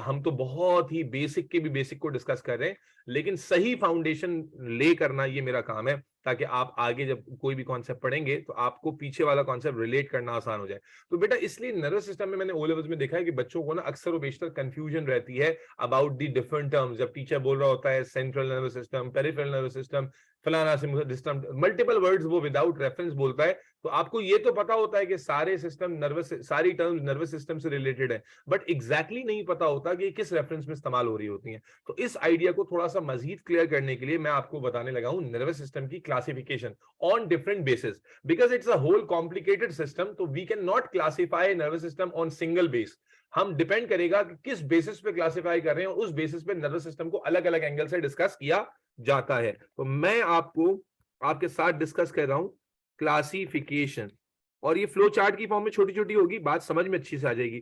हम तो बहुत ही बेसिक के भी बेसिक को डिस्कस कर रहे हैं, लेकिन सही फाउंडेशन ले करना ये मेरा काम है, ताकि आप आगे जब कोई भी कॉन्सेप्ट पढ़ेंगे तो आपको पीछे वाला कॉन्सेप्ट रिलेट करना आसान हो जाए. तो बेटा इसलिए नर्वस सिस्टम में मैंने ओ लेवल्स में देखा है कि बच्चों को ना अक्सर और बेशतर कंफ्यूजन रहती है अबाउट द डिफरेंट टर्म्स. जब टीचर बोल रहा होता है central nervous system, peripheral nervous system, फलाना सिस्टम, मल्टीपल वर्ड्स वो विदाउट रेफरेंस बोलता है, तो आपको ये तो पता होता है कि सारे सिस्टम नर्वस, सारी टर्म्स नर्वस सिस्टम से रिलेटेड है, बट एग्जैक्टली नहीं पता होता कि किस रेफरेंस में इस्तेमाल हो रही होती हैं. तो इस आइडिया को थोड़ा सा मजीद क्लियर करने के लिए मैं आपको बताने लगा हूं नर्वस सिस्टम की classification on different bases, because it's a whole complicated system, so we cannot classify nervous system on single base. हम डिपेंड करेगा कि किस बेसिस पे क्लासिफाई कर रहे हैं, उस बेसिस पे नर्वस सिस्टम को अलग अलग एंगल से डिस्कस किया जाता है. तो मैं आपको आपके साथ डिस्कस कर रहा हूं क्लासिफिकेशन, और ये फ्लो चार्ट की फॉर्म में छोटी छोटी होगी, बात समझ में अच्छी से आ जाएगी.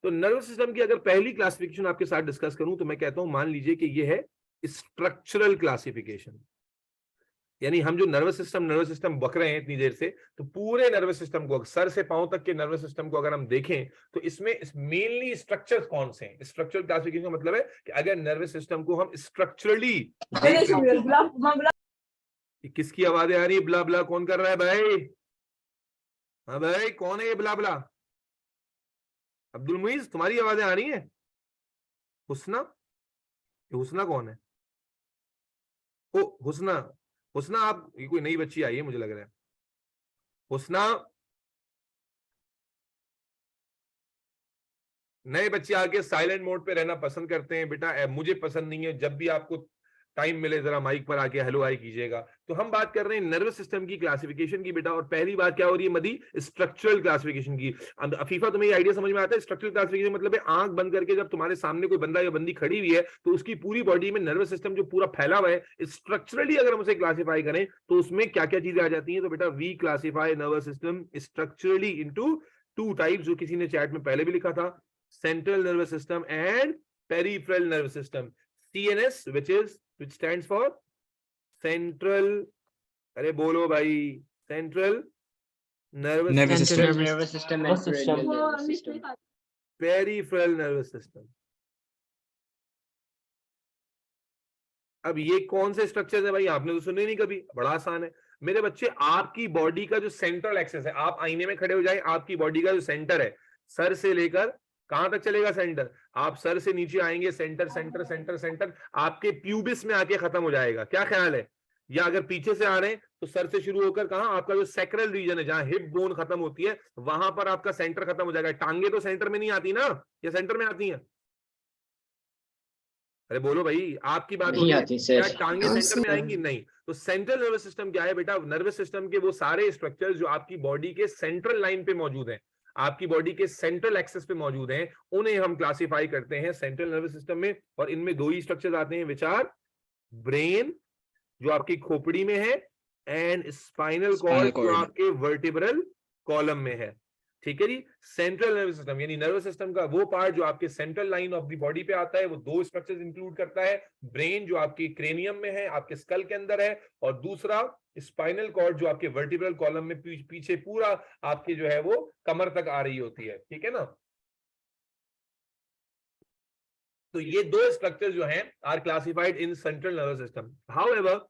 तो नर्वस सिस्टम की अगर पहली क्लासिफिकेशन आपके साथ डिस्कस करूं तो मैं कहता हूं, मान लीजिए कि ये है स्ट्रक्चरल क्लासिफिकेशन. यानी हम जो नर्वस सिस्टम बक रहे हैं इतनी देर से, तो पूरे नर्वस सिस्टम को, सर से पांव तक के नर्वस सिस्टम को अगर हम देखें तो इसमें मेनली स्ट्रक्चर्स कौन से हैं. स्ट्रक्चरल क्लासिफिकेशन का मतलब है कि अगर नर्वस सिस्टम को हम स्ट्रक्चरली, किसकी आवाजें आ रही है, ब्ला ब्ला कौन कर रहा है भाई? हाँ भाई, कौन है ये बिला बिला? अब्दुल मुईज, तुम्हारी आवाजें आ रही हैं? हुस्ना, ये हुस्ना कौन है? ओ हुस्ना, हुस्ना आप, ये कोई नई बच्ची आई है मुझे लग रहा है। हुस्ना, नए बच्चे आके साइलेंट मोड पे रहना पसंद करते हैं बेटा, मुझे पसंद नहीं है। जब भी आपको टाइम मिले जरा माइक पर आके हेलो हाय कीजिएगा। तो हम बात कर रहे हैं नर्वस सिस्टम की क्लासिफिकेशन की बेटा, और पहली बात क्या हो रही है मदी? स्ट्रक्चरल क्लासिफिकेशन की। अफीफा, तुम्हें ये आइडिया समझ में आता है? स्ट्रक्चरल क्लासिफिकेशन मतलब है आंख बंद करके जब तुम्हारे सामने कोई बंदा या बंदी खड़ी हुई है तो उसकी पूरी बॉडी में नर्वस सिस्टम जो पूरा फैला हुआ है, स्ट्रक्चरली अगर हम उसे क्लासीफाई करें तो उसमें क्या क्या चीजें आ जाती हैं। तो बेटा we classify nervous system structurally into two types, जो किसी ने चैट में पहले भी लिखा था, central nervous system and peripheral nervous system. CNS, which stands for central, अरे बोलो भाई, central nervous Nervous system, system. Nervous system and peripheral nervous system. peripheral nervous system. अब ये कौन से स्ट्रक्चर है भाई? आपने तो सुने नहीं कभी, बड़ा आसान है मेरे बच्चे। आपकी बॉडी का जो सेंट्रल एक्सेस है, आप आईने में खड़े हो जाए, आपकी बॉडी का जो सेंटर है, सर से लेकर कहां तक चलेगा सेंटर? आप सर से नीचे आएंगे, सेंटर सेंटर सेंटर सेंटर आपके प्यूबिस में आके खत्म हो जाएगा। क्या ख्याल है? या अगर पीछे से आ रहे हैं तो सर से शुरू होकर कहां, आपका जो सैक्रल रीजन है, जहां हिप बोन खत्म होती है, वहां पर आपका सेंटर खत्म हो जाएगा। टांगे तो सेंटर में नहीं आती ना, या सेंटर में आती हैं? अरे बोलो भाई, आपकी बात हो नहीं रही है, आती सर। क्या टांगे हाँ, सेंटर में सर। आएंगी? नहीं। तो सेंट्रल नर्वस सिस्टम क्या है बेटा? नर्वस सिस्टम के वो सारे स्ट्रक्चर्स जो आपकी बॉडी के सेंट्रल लाइन पे मौजूद हैं, आपकी बॉडी के सेंट्रल एक्सेस पे मौजूद हैं, उन्हें हम क्लासिफाई करते हैं सेंट्रल नर्वस सिस्टम में। और इनमें दो ही स्ट्रक्चर्स आते हैं, विच आर ब्रेन जो आपकी खोपड़ी में है, एंड स्पाइनल कॉर्ड जो आपके वर्टिब्रल कॉलम में है। ठीक है जी। सेंट्रल नर्वस सिस्टम यानी नर्वस सिस्टम का वो पार्ट जो आपके central line of the body पे आता है, वो दो स्ट्रक्चर्स इंक्लूड करता है। ब्रेन जो आपके क्रेनियम में है, आपके स्कल के अंदर है, और दूसरा स्पाइनल कॉर्ड जो आपके वर्टिब्रल कॉलम में पीछे पूरा आपके जो है वो कमर तक आ रही होती है। ठीक है ना। तो ये दो स्ट्रक्चर जो हैं are classified in central nervous system. However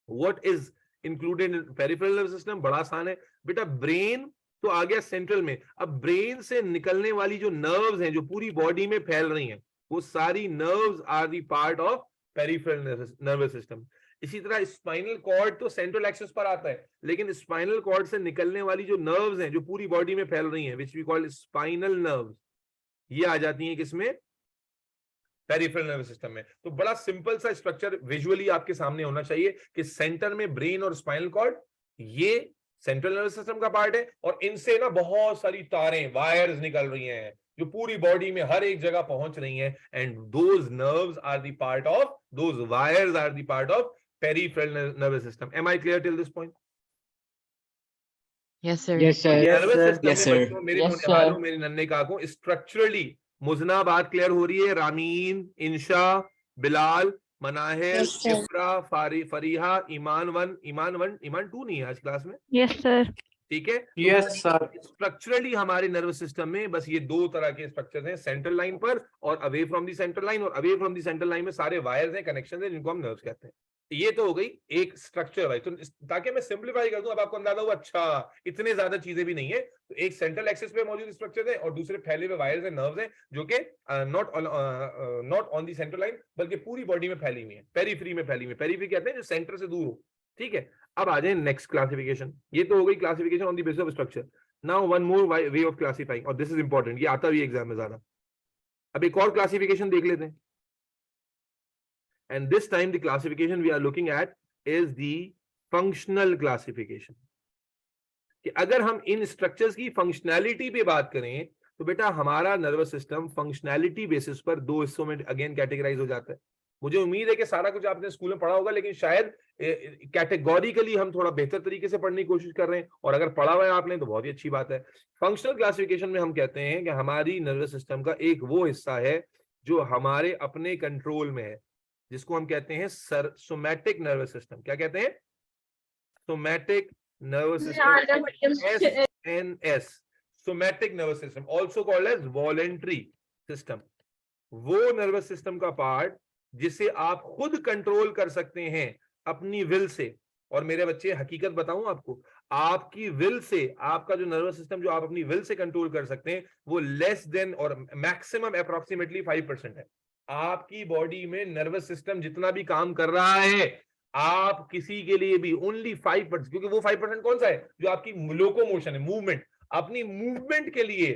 what is included in peripheral nervous system? बड़ा आसान है बेटा। ब्रेन तो आ गया सेंट्रल में। अब ब्रेन से निकलने वाली जो नर्व्स हैं जो पूरी बॉडी में फैल रही हैं, वो सारी nerves are the part of peripheral nervous system. इसी तरह स्पाइनल कॉर्ड तो सेंट्रल एक्सिस पर आता है, लेकिन स्पाइनल कॉर्ड से निकलने वाली जो नर्व्स हैं जो पूरी बॉडी में फैल रही हैं, which we call spinal nerves, ये आ जाती हैं किसमें? पेरिफेरल नर्वस सिस्टम में। तो बड़ा सिंपल सा स्ट्रक्चर विजुअली आपके सामने होना चाहिए कि सेंटर में ब्रेन और स्पाइनल कॉर्ड, ये सेंट्रल नर्वस सिस्टम का पार्ट है, और इनसे ना बहुत सारी तारें, वायर्स निकल रही हैं जो पूरी बॉडी में हर एक जगह पहुंच रही हैं, and those nerves are the part of, those wires are the part of peripheral nervous system. Am I clear till this point? Yes, sir. Yes sir. Nervous system Yes, में sir. बच्चों, मेरे Yes, होने वालों, मेरे नन्हे काकों, structurally मुजना बात clear हो रही है? रामीन, इंशा, बिलाल, मनाहिर, Yes, sir. इफ्रा, फरीहा, ईमान 1, ईमान 1, ईमान 2 नहीं है आज क्लास में। Yes, sir. ठीक है। Yes, sir. स्ट्रक्चरली हमारे नर्वस सिस्टम में बस ये दो तरह के स्ट्रक्चर्स हैं, सेंट्रल लाइन पर और away from the central line. और away from the central line में सारे वायर्स हैं, कनेक्शन हैं, जिनको हम नर्व्स कहते हैं। ये तो हो गई एक स्ट्रक्चर भाई। तो ताकि मैं सिंपलीफाई कर दूं, अब आपको अंदाजा हुआ, अच्छा इतने ज्यादा चीजें भी नहीं है। तो एक सेंट्रल एक्सिस पे मौजूद स्ट्रक्चर है, और दूसरे फैले हुए वायर्स हैं, नर्व्स हैं, जो कि not on the central line बल्कि पूरी बॉडी में फैली हुई है, पेरिफेरी में फैली हुई है। पेरिफेरी कहते हैं जो सेंटर से दूर हो। ठीक है। अब आ जाए नेक्स्ट क्लासिफिकेशन। ये तो हो गई classification on the basis of structure. Now one more way of classifying, और दिस इज इंपॉर्टेंट, ये आता भी एग्जाम में ज्यादा। अब एक और क्लासिफिकेशन देख लेते हैं, and this time the classification we are looking at is the functional classification। कि अगर हम इन स्ट्रक्चर्स की फंक्शनैलिटी पे बात करें तो बेटा हमारा नर्वस सिस्टम फंक्शनैलिटी बेसिस पर दो हिस्सों में अगेन कैटेगराइज हो जाता है। मुझे उम्मीद है कि सारा कुछ आपने स्कूल में पढ़ा होगा, लेकिन शायद कैटेगोरिकली हम थोड़ा बेहतर तरीके से पढ़ने की कोशिश कर रहे हैं, और अगर पढ़ा हुआ है आपने तो बहुत ही अच्छी बात है। फंक्शनल क्लासिफिकेशन में हम कहते हैं कि हमारी नर्वस सिस्टम का एक वो हिस्सा है जो हमारे अपने कंट्रोल में है, जिसको हम कहते हैं सोमैटिक नर्वस सिस्टम। क्या कहते हैं? Somatic nervous system, SNS, somatic nervous system, also called as voluntary system. वो नर्वस सिस्टम का पार्ट जिसे आप खुद कंट्रोल कर सकते हैं अपनी विल से, और मेरे बच्चे हकीकत बताऊं आपको, आपकी विल से, आपका जो नर्वस सिस्टम जो आप अपनी विल से कंट्रोल कर सकते हैं वो लेस देन और मैक्सिमम अप्रोक्सीमेटली 5% है। आपकी बॉडी में नर्वस सिस्टम जितना भी काम कर रहा है, आप किसी के लिए भी ओनली 5%, क्योंकि वो 5% कौन सा है, जो आपकी लोकोमोशन है, मूवमेंट, अपनी मूवमेंट के लिए,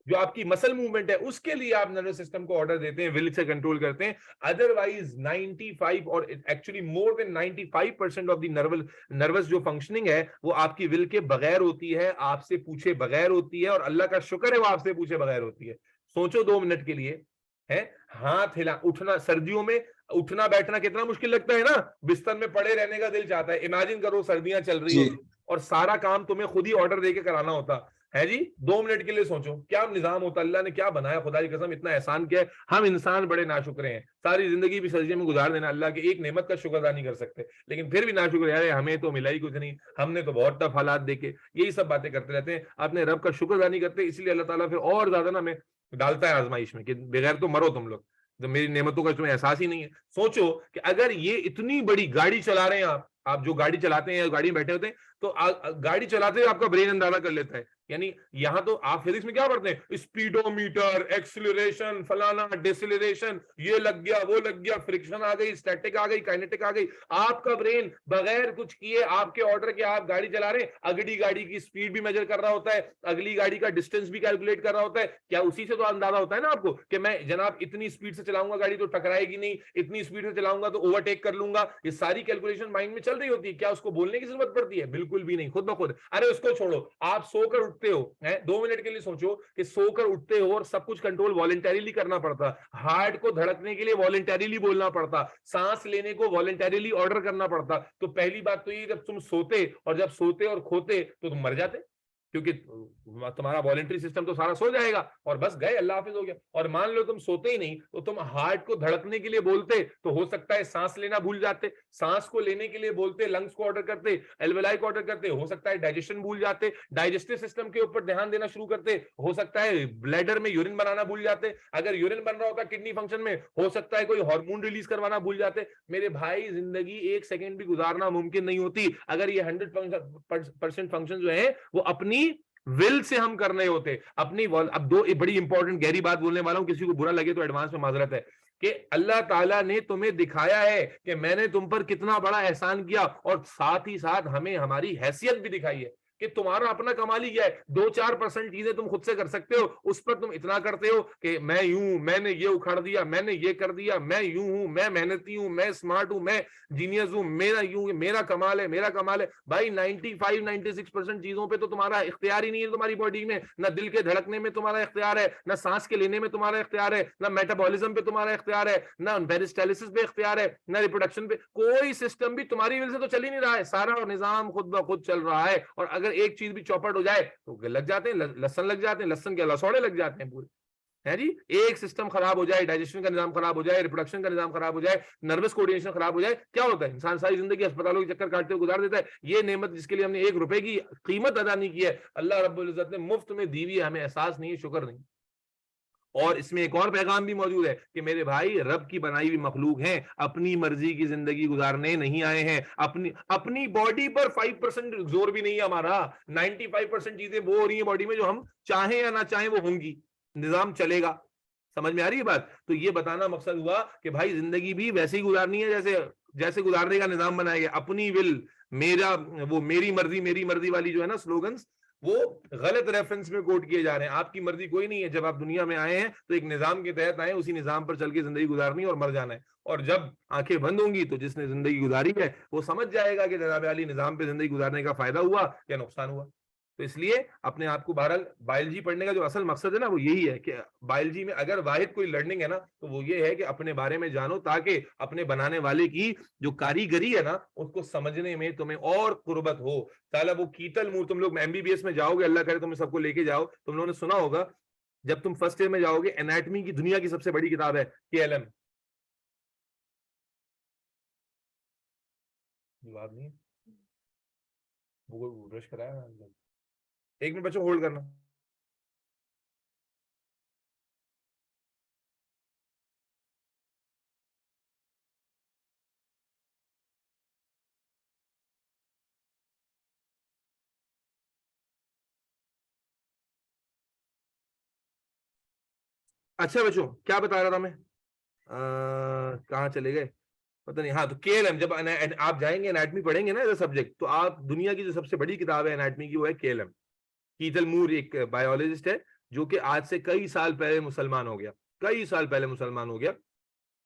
जो आपकी मसल मूवमेंट है उसके लिए आप नर्वस सिस्टम को ऑर्डर देते हैं, विल से कंट्रोल करते हैं। अदरवाइज 95 और actually more than 95% of the nervous जो फंक्शनिंग है वो आपकी विल के बगैर होती है, आपसे पूछे बगैर होती है, और अल्लाह का शुक्र है वो आपसे पूछे बगैर होती है। सोचो 2 मिनट के लिए, है, हाथ हिला, उठना, सर्दियों में उठना बैठना कितना मुश्किल लगता है ना, बिस्तर में पड़े रहने का दिल चाहता है। इमेजिन करो सर्दियां चल रही जी। होती और सारा काम तुम्हें खुद ही ऑर्डर देके कराना होता है जी। 2 मिनट के लिए सोचो क्या निजाम होता, अल्लाह ने क्या बनाया, खुदा की कसम इतना एहसान किया है। हम इंसान बड़े नाशुक्र हैं, सारी जिंदगी भी सर्दियों में गुजार देना, अल्लाह के एक नेमत का शुक्र अदा नहीं कर सकते, लेकिन फिर भी नाशुक्र यार, हमें तो मिला ही कुछ नहीं, हमने तो बहुत टफ हालात देखे, यही सब बातें करते रहते हैं, अपने रब का शुक्र अदा नहीं करते, इसलिए अल्लाह ताला फिर और ज्यादा ना हमें डालता है आजमाइश में कि बगैर तो मरो तुम लोग, तो मेरी नेमतों का तुम्हें एहसास ही नहीं है। सोचो कि अगर ये इतनी बड़ी गाड़ी चला रहे हैं आप जो गाड़ी चलाते हैं, गाड़ी में बैठे होते हैं, तो गाड़ी चलाते हुए आपका ब्रेन अंदाजा कर लेता है, यानी यहां तो आप फिजिक्स में क्या पढ़ते हैं, स्पीडोमीटर, एक्सीलरेशन, फलाना, डिसलेरेशन, ये लग गया, वो लग गया, फ्रिक्शन आ गई, स्टैटिक आ गई, काइनेटिक आ गई। आपका ब्रेन बगैर कुछ किए, आपके ऑर्डर के, आप गाड़ी चला रहे हैं, अगली गाड़ी की स्पीड भी मेजर कर रहा होता है, अगली गाड़ी का डिस्टेंस भी कैलकुलेट कर रहा होता है। क्या उसी से तो अंदाजा होता है ना आपको कि मैं जनाब इतनी स्पीड से चलाऊंगा गाड़ी तो टकराएगी नहीं, इतनी स्पीड से चलाऊंगा तो ओवरटेक कर लूंगा, ये सारी कैलकुलेशन माइंड में चल रही होती है। क्या उसको बोलने की जरूरत पड़ती है? बिल्कुल भी नहीं, खुद ब खुद। अरे उसको छोड़ो, आप सोकर उठते हो, है, 2 मिनट के लिए सोचो कि सोकर उठते हो और सब कुछ कंट्रोल वॉलेंटरीली करना पड़ता, हार्ट को धड़कने के लिए वॉलेंटरीली बोलना पड़ता, सांस लेने को वॉलेंटरीली ऑर्डर करना पड़ता। तो पहली बात तो ये, जब तुम सोते, और जब सोते और खोते तो तुम मर जाते, क्योंकि तुम्हारा वॉलेंट्री सिस्टम तो सारा सो जाएगा और बस गए, अल्लाह हाफिज हो गया। और मान लो तुम सोते ही नहीं, तो तुम हार्ट को धड़कने के लिए बोलते, तो हो सकता है सांस लेना भूल जाते, सांस को लेने के लिए बोलते, लंग्स को ऑर्डर करते, एल्वेलाई को ऑर्डर करते, हो सकता है डाइजेशन भूल जाते, डाइजेस्टिव सिस्टम के ऊपर ध्यान देना शुरू करते, हो सकता है ब्लैडर में यूरिन बनाना भूल जाते, अगर यूरिन बन रहा होता किडनी फंक्शन में, हो सकता है कोई हार्मोन रिलीज करवाना भूल जाते। मेरे भाई जिंदगी एक सेकंड भी गुजारना मुमकिन नहीं होती अगर ये 100% फंक्शन जो है वो अपनी विल से हम कर रहे होते, अपनी अब दो एक बड़ी इंपॉर्टेंट गहरी बात बोलने वाला हूं, किसी को बुरा लगे तो एडवांस में माजरत है, कि अल्लाह ताला ने तुम्हें दिखाया है कि मैंने तुम पर कितना बड़ा एहसान किया, और साथ ही साथ हमें हमारी हैसियत भी दिखाई है कि तुम्हारा अपना कमाल ही क्या है, 2-4% चीजें तुम खुद से कर सकते हो, उस पर तुम इतना करते हो कि मैं यूं, मैंने ये उखाड़ दिया, मैंने ये कर दिया, मैं यूं हूं, मैं मेहनती हूं, मैं स्मार्ट हूं, मैं जीनियस हूं, मेरा यूं, मेरा कमाल है, मेरा कमाल है। भाई 95-96% चीजों पे तो तुम्हारा इख्तियार ही नहीं है, तुम्हारी बॉडी में ना दिल के धड़कने में तुम्हारा इख्तियार है, ना सांस के लेने में तुम्हारा इख्तियार है, ना मेटाबॉलिज्म पे तुम्हारा इख्तियार है, ना पेरिस्टालिसिस पे इख्तियार है, ना रिप्रोडक्शन पे, कोई सिस्टम भी तुम्हारी वजह से तो चल ही नहीं रहा है, सारा निजाम खुद ब खुद चल रहा है। और अगर एक चीज भी चौपट हो जाए तो लग जाते हैं, लसन लग जाते हैं, लसन के लसौड़े लग जाते हैं पूरे, है जी। एक सिस्टम खराब हो जाए, डाइजेशन का निजाम खराब हो जाए, रिप्रोडक्शन का निजाम खराब हो जाए, नर्वस कोऑर्डिनेशन खराब हो जाए, क्या होता है, इंसान सारी जिंदगी अस्पतालों के चक्कर काटते हुए गुजार देता है। ये नेमत जिसके लिए हमने 1 रुपए की कीमत अदा नहीं की है, अल्लाह रब्बुल इज्जत ने मुफ्त में दी हुई है, हमें एहसास नहीं है, शुक्र नहीं। और इसमें एक और पैगाम भी मौजूद है कि मेरे भाई रब की बनाई हुई मखलूक हैं, अपनी मर्जी की जिंदगी गुजारने नहीं आए हैं, अपनी अपनी बॉडी पर 5% जोर भी नहीं है हमारा, 95% चीजें वो हो रही है बॉडी में जो हम चाहें या ना चाहें वो होंगी, निजाम चलेगा। समझ में आ रही है बात? तो ये बताना मकसद हुआ कि भाई जिंदगी भी वैसे ही गुजारनी है जैसे जैसे गुजारने का निजाम बनाया गया, अपनी विल, मेरा, वो मेरी मर्जी वाली जो है ना स्लोगन्स, वो गलत रेफरेंस में कोट किए जा रहे हैं। आपकी मर्जी कोई नहीं है, जब आप दुनिया में आए हैं तो एक निजाम के तहत आए, उसी निजाम पर चल के जिंदगी गुजारनी है और मर जाना है। और जब आंखें बंद होंगी तो जिसने जिंदगी गुजारी है वो समझ जाएगा कि जनाब अली निजाम पे जिंदगी गुजारने का फायदा हुआ या नुकसान हुआ। तो इसलिए अपने आप को, बहरहाल बायोलॉजी पढ़ने का जो असल मकसद है ना वो यही है कि बायोलॉजी में अगर वाहिद कोई लर्निंग है ना तो वो ये है कि अपने बारे में जानो, ताकि अपने बनाने वाले की जो कारीगरी है ना उसको समझने में तुम्हें और कुर्बत हो। साला वो कीतल मुंह, तुम लोग एमबीबीएस में जाओगे, अल्लाह करे तुम्हें सबको लेके जाओ, तुम लोगों ने सुना होगा जब तुम फर्स्ट ईयर में जाओगे, एनाटॉमी की दुनिया की सबसे बड़ी किताब है केएलएम। जवाब नहीं, वो ब्रश कराया, 1 मिनट बच्चों होल्ड करना। अच्छा बच्चों, क्या बता रहा था मैं, कहाँ चले गए पता नहीं। हाँ, तो केएलएम, जब आप जाएंगे एनाटमी पढ़ेंगे ना एज सब्जेक्ट, तो आप दुनिया की जो सबसे बड़ी किताब है एनाटमी की वो है केएलएम। कीथल मूर एक बायोलॉजिस्ट है जो कि आज से कई साल पहले मुसलमान हो गया, कई साल पहले मुसलमान हो गया।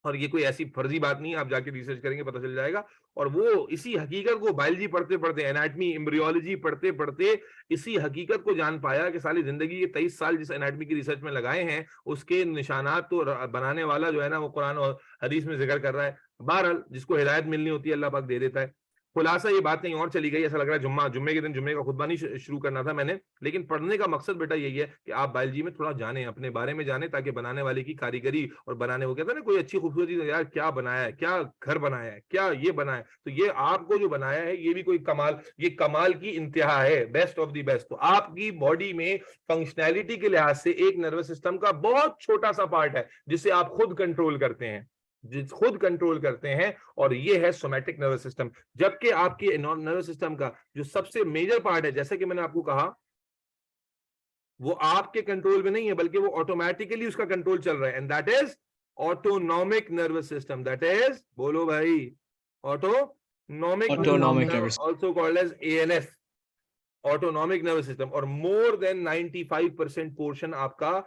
और ये कोई ऐसी फर्जी बात नहीं है, आप जाके रिसर्च करेंगे पता चल जाएगा। और वो इसी हकीकत को बायोलॉजी पढ़ते पढ़ते, एनाटमी एम्ब्रियोलॉजी पढ़ते पढ़ते इसी हकीकत को जान पाया कि सारी जिंदगी के 23 साल जिस एनाटमी की रिसर्च में लगाए हैं उसके निशानात तो बनाने वाला जो है ना वो कुरान और हदीस में जिक्र कर रहा है। बहरहाल जिसको हिदायत मिलनी होती है अल्लाह पाक दे देता है। खुलासा ये बात कहीं और चली गई, ऐसा लग रहा है जुम्मे के दिन जुम्मे का खुतबा नहीं शुरू करना था मैंने, लेकिन पढ़ने का मकसद बेटा यही है कि आप बायोलॉजी में थोड़ा जाने, अपने बारे में जाने, ताकि बनाने वाले की कारीगरी और बनाने, वो कहते हैं ना कोई अच्छी खूबसूरत चीज, यार क्या बनाया है, क्या घर बनाया है, क्या ये बनाया है, तो ये आपको जो बनाया है ये भी कोई कमाल, ये कमाल की इंतहा है, बेस्ट ऑफ द बेस्ट। तो आपकी बॉडी में फंक्शनैलिटी के लिहाज से एक नर्वस सिस्टम का बहुत छोटा सा पार्ट है जिसे आप खुद कंट्रोल करते हैं, खुद कंट्रोल करते हैं, और ये है सोमैटिक नर्वस सिस्टम। जबकि आपके नर्वस सिस्टम का जो सबसे मेजर पार्ट है, जैसे कि मैंने आपको कहा, वो आपके कंट्रोल में नहीं है बल्कि वो ऑटोमेटिकली उसका कंट्रोल चल रहा है, and that is autonomic nervous system. That is, बोलो भाई, autonomic Autonomic also called as ANS, autonomic nervous system. और मोर देन 95% पोर्शन आपका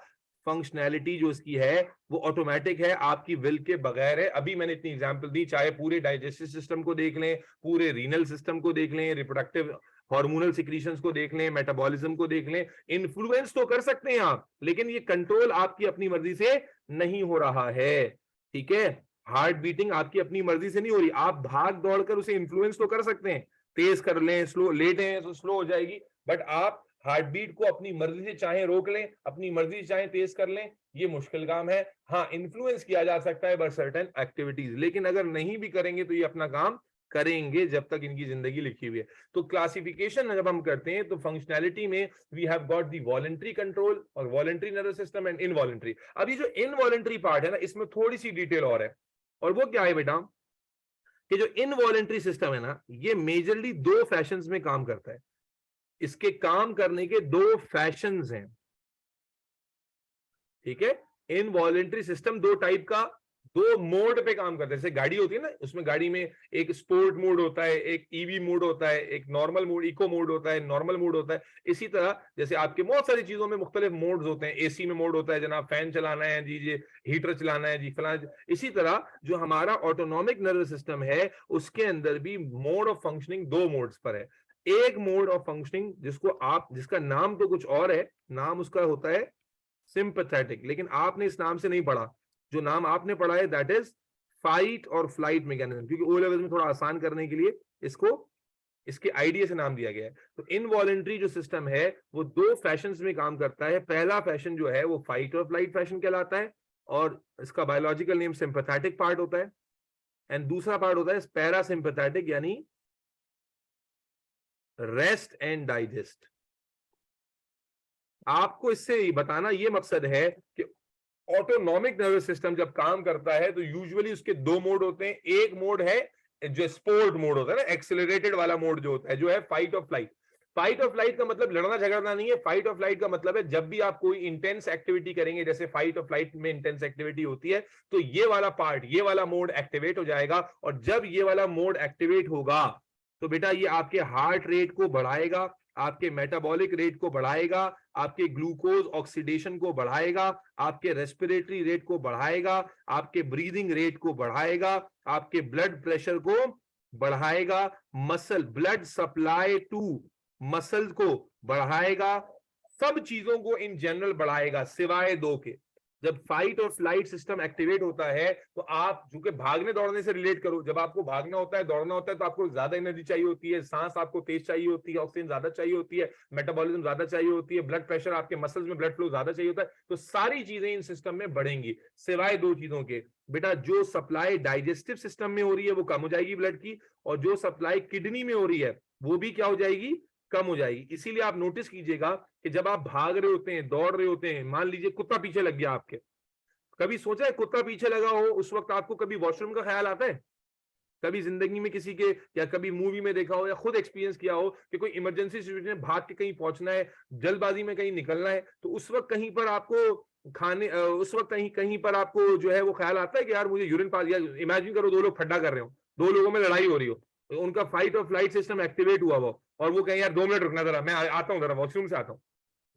फंक्शनैलिटी जो इसकी है वो ऑटोमेटिक है, आपकी विल के बगैर है। अभी मैंने इतनी एग्जांपल दी, चाहे पूरे डाइजेस्टिव सिस्टम को देख लें, पूरे रीनल सिस्टम को देख लें, रिप्रोडक्टिव हार्मोनल सिक्रीशंस को देख लें, मेटाबॉलिज्म को देख लें, इन्फ्लुएंस तो कर सकते हैं आप, लेकिन ये कंट्रोल आपकी अपनी मर्जी से नहीं हो रहा है। ठीक है, हार्ट बीटिंग आपकी अपनी मर्जी से नहीं हो रही, आप भाग दौड़ कर उसे इन्फ्लुएंस तो कर सकते हैं, तेज कर लें, स्लो लेटे हैं तो स्लो हो जाएगी, बट आप हार्ट बीट को अपनी मर्जी से चाहे रोक लें, अपनी मर्जी से चाहे तेज कर लें, ये मुश्किल काम है। हाँ, इन्फ्लुएंस किया जा सकता है बाय सर्टेन एक्टिविटीज, लेकिन अगर नहीं भी करेंगे तो ये अपना काम करेंगे जब तक इनकी जिंदगी लिखी हुई है। तो क्लासिफिकेशन जब हम करते हैं तो फंक्शनैलिटी में we have got the voluntary control और voluntary nervous system and involuntary. अब ये जो इनवॉलंटरी पार्ट है ना, इसमें थोड़ी सी डिटेल और है, और वो क्या है बेटा, कि जो इनवॉलंटरी सिस्टम है ना, ये मेजरली दो फैशंस में काम करता है। इसके काम करने के दो फैशंस हैं, ठीक है। इनवॉलंटरी सिस्टम दो टाइप का, दो मोड पे काम करता है। जैसे गाड़ी होती है ना, उसमें गाड़ी में एक स्पोर्ट मोड होता है, एक ईवी मोड होता है, एक नॉर्मल मोड, इको मोड होता है, नॉर्मल मोड होता है। इसी तरह जैसे आपके बहुत सारी चीजों में मुख्तलिफ मोड्स होते हैं। एसी में मोड होता है जनाब, फैन चलाना है जी, ये हीटर चलाना है जी, फलाना। इसी तरह जो हमारा ऑटोनॉमिक नर्वस सिस्टम है उसके अंदर भी मोड ऑफ फंक्शनिंग दो मोड्स पर है। एक मोड ऑफ फंक्शनिंग जिसका नाम तो कुछ और है, नाम उसका होता है सिंपैथेटिक, लेकिन आपने इस नाम से नहीं पढ़ा। जो नाम आपने पढ़ा है दैट इज फाइट और फ्लाइट मैकेनिज्म, क्योंकि ओ लेवल में थोड़ा आसान करने के लिए इसको इसके आइडिया से नाम दिया गया है। तो इनवॉलंटरी जो सिस्टम है वो दो फैशंस में काम करता है। पहला फैशन जो है वो फाइट और फ्लाइट फैशन कहलाता है, और इसका बायोलॉजिकल नेम सिंपैथेटिक पार्ट होता है, एंड दूसरा पार्ट होता है पैरासिम्पैथेटिक, यानी रेस्ट एंड डाइजेस्ट। आपको इससे बताना ये मकसद है कि ऑटोनॉमिक नर्वस सिस्टम जब काम करता है तो यूजुअली उसके दो मोड होते हैं। एक मोड है जो स्पोर्ट मोड होता है ना, एक्सेलरेटेड वाला मोड जो होता है, जो है फाइट और फ्लाइट। फाइट और फ्लाइट का मतलब लड़ना झगड़ना नहीं है। फाइट और फ्लाइट का मतलब है जब भी आप कोई इंटेंस एक्टिविटी करेंगे, जैसे फाइट और फ्लाइट में इंटेंस एक्टिविटी होती है, तो ये वाला पार्ट, ये वाला मोड एक्टिवेट हो जाएगा। और जब ये वाला मोड एक्टिवेट होगा तो बेटा ये आपके हार्ट रेट को बढ़ाएगा, आपके मेटाबॉलिक रेट को बढ़ाएगा, आपके ग्लूकोज ऑक्सीडेशन को बढ़ाएगा, आपके रेस्पिरेटरी रेट को बढ़ाएगा, आपके ब्रीदिंग रेट को बढ़ाएगा, आपके ब्लड प्रेशर को बढ़ाएगा, muscle blood supply to muscle को बढ़ाएगा, सब चीजों को इन जनरल बढ़ाएगा सिवाय दो के। जब फाइट और फ्लाइट सिस्टम एक्टिवेट होता है तो आप जो कि भागने दौड़ने से रिलेट करो, जब आपको भागना होता है, दौड़ना होता है, तो आपको ज्यादा एनर्जी चाहिए होती है, सांस आपको तेज चाहिए होती है, ऑक्सीजन ज्यादा चाहिए होती है, मेटाबॉलिज्म ज्यादा चाहिए होती है, ब्लड प्रेशर, आपके मसल्स में ब्लड फ्लो ज्यादा चाहिए होता है। तो सारी चीजें इन सिस्टम में बढ़ेंगी सिवाय दो चीजों के। बेटा जो सप्लाई डाइजेस्टिव सिस्टम में हो रही है वो कम हो जाएगी ब्लड की, और जो सप्लाई किडनी में हो रही है वो भी क्या हो जाएगी, कम हो जाएगी। इसीलिए आप नोटिस कीजिएगा कि जब आप भाग रहे होते हैं, दौड़ रहे होते हैं, मान लीजिए कुत्ता पीछे लग गया आपके, कभी सोचा है कुत्ता पीछे लगा हो उस वक्त आपको कभी वॉशरूम का ख्याल आता है? कभी जिंदगी में किसी के, या कभी मूवी में देखा हो या खुद एक्सपीरियंस किया हो कि कोई इमरजेंसी सिचुएशन में भाग के कहीं पहुंचना है, जल्दबाजी में कहीं निकलना है, तो उस वक्त कहीं पर आपको खाने उस वक्त कहीं कहीं पर आपको जो है वो ख्याल आता है कि यार मुझे यूरिन पास, या इमेजिन करो 2 लोग फड्डा कर रहे हो, 2 लोगों में लड़ाई हो रही हो, तो उनका फाइट और फ्लाइट सिस्टम एक्टिवेट हुआ हो और वो कहें यार 2 मिनट रुकना जरा, मैं आता हूँ जरा वॉशरूम से आता हूँ।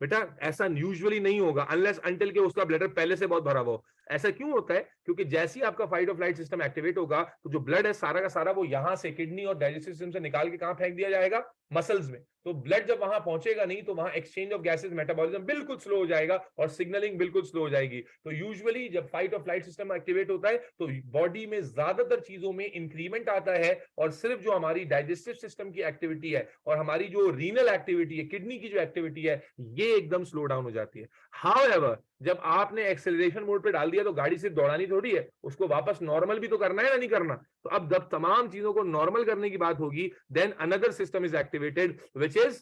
बेटा ऐसा यूजुअली नहीं होगा अनलेस अनटिल के उसका ब्लडर पहले से बहुत भरा हुआ हो। ऐसा क्यों होता है? क्योंकि जैसे ही आपका फाइट और फ्लाइट सिस्टम एक्टिवेट होगा तो जो ब्लड है सारा का सारा वो यहां से किडनी और डाइजेस्टिव सिस्टम से निकाल के कहां फेंक दिया जाएगा? मसल्स में। तो ब्लड जब वहां पहुंचेगा नहीं तो वहां एक्सचेंज ऑफ गैसेस, मेटाबॉलिज्म बिल्कुल स्लो हो जाएगा और सिग्नलिंग बिल्कुल स्लो हो जाएगी। तो यूजुअली जब फाइट और फ्लाइट सिस्टम एक्टिवेट होता है तो बॉडी में ज्यादातर चीजों में इंक्रीमेंट आता है और सिर्फ जो हमारी डाइजेस्टिव सिस्टम की एक्टिविटी है और हमारी जो रीनल एक्टिविटी है, किडनी की जो एक्टिविटी है, ये एकदम स्लो डाउन हो जाती है। हाउएवर जब आपने एक्सेलरेशन मोड पे डाल दिया तो गाड़ी सिर्फ दौड़ानी थोड़ी है, उसको वापस नॉर्मल भी तो करना है ना, नहीं करना? तो अब जब तमाम चीजों को नॉर्मल करने की बात होगी then another system is activated which is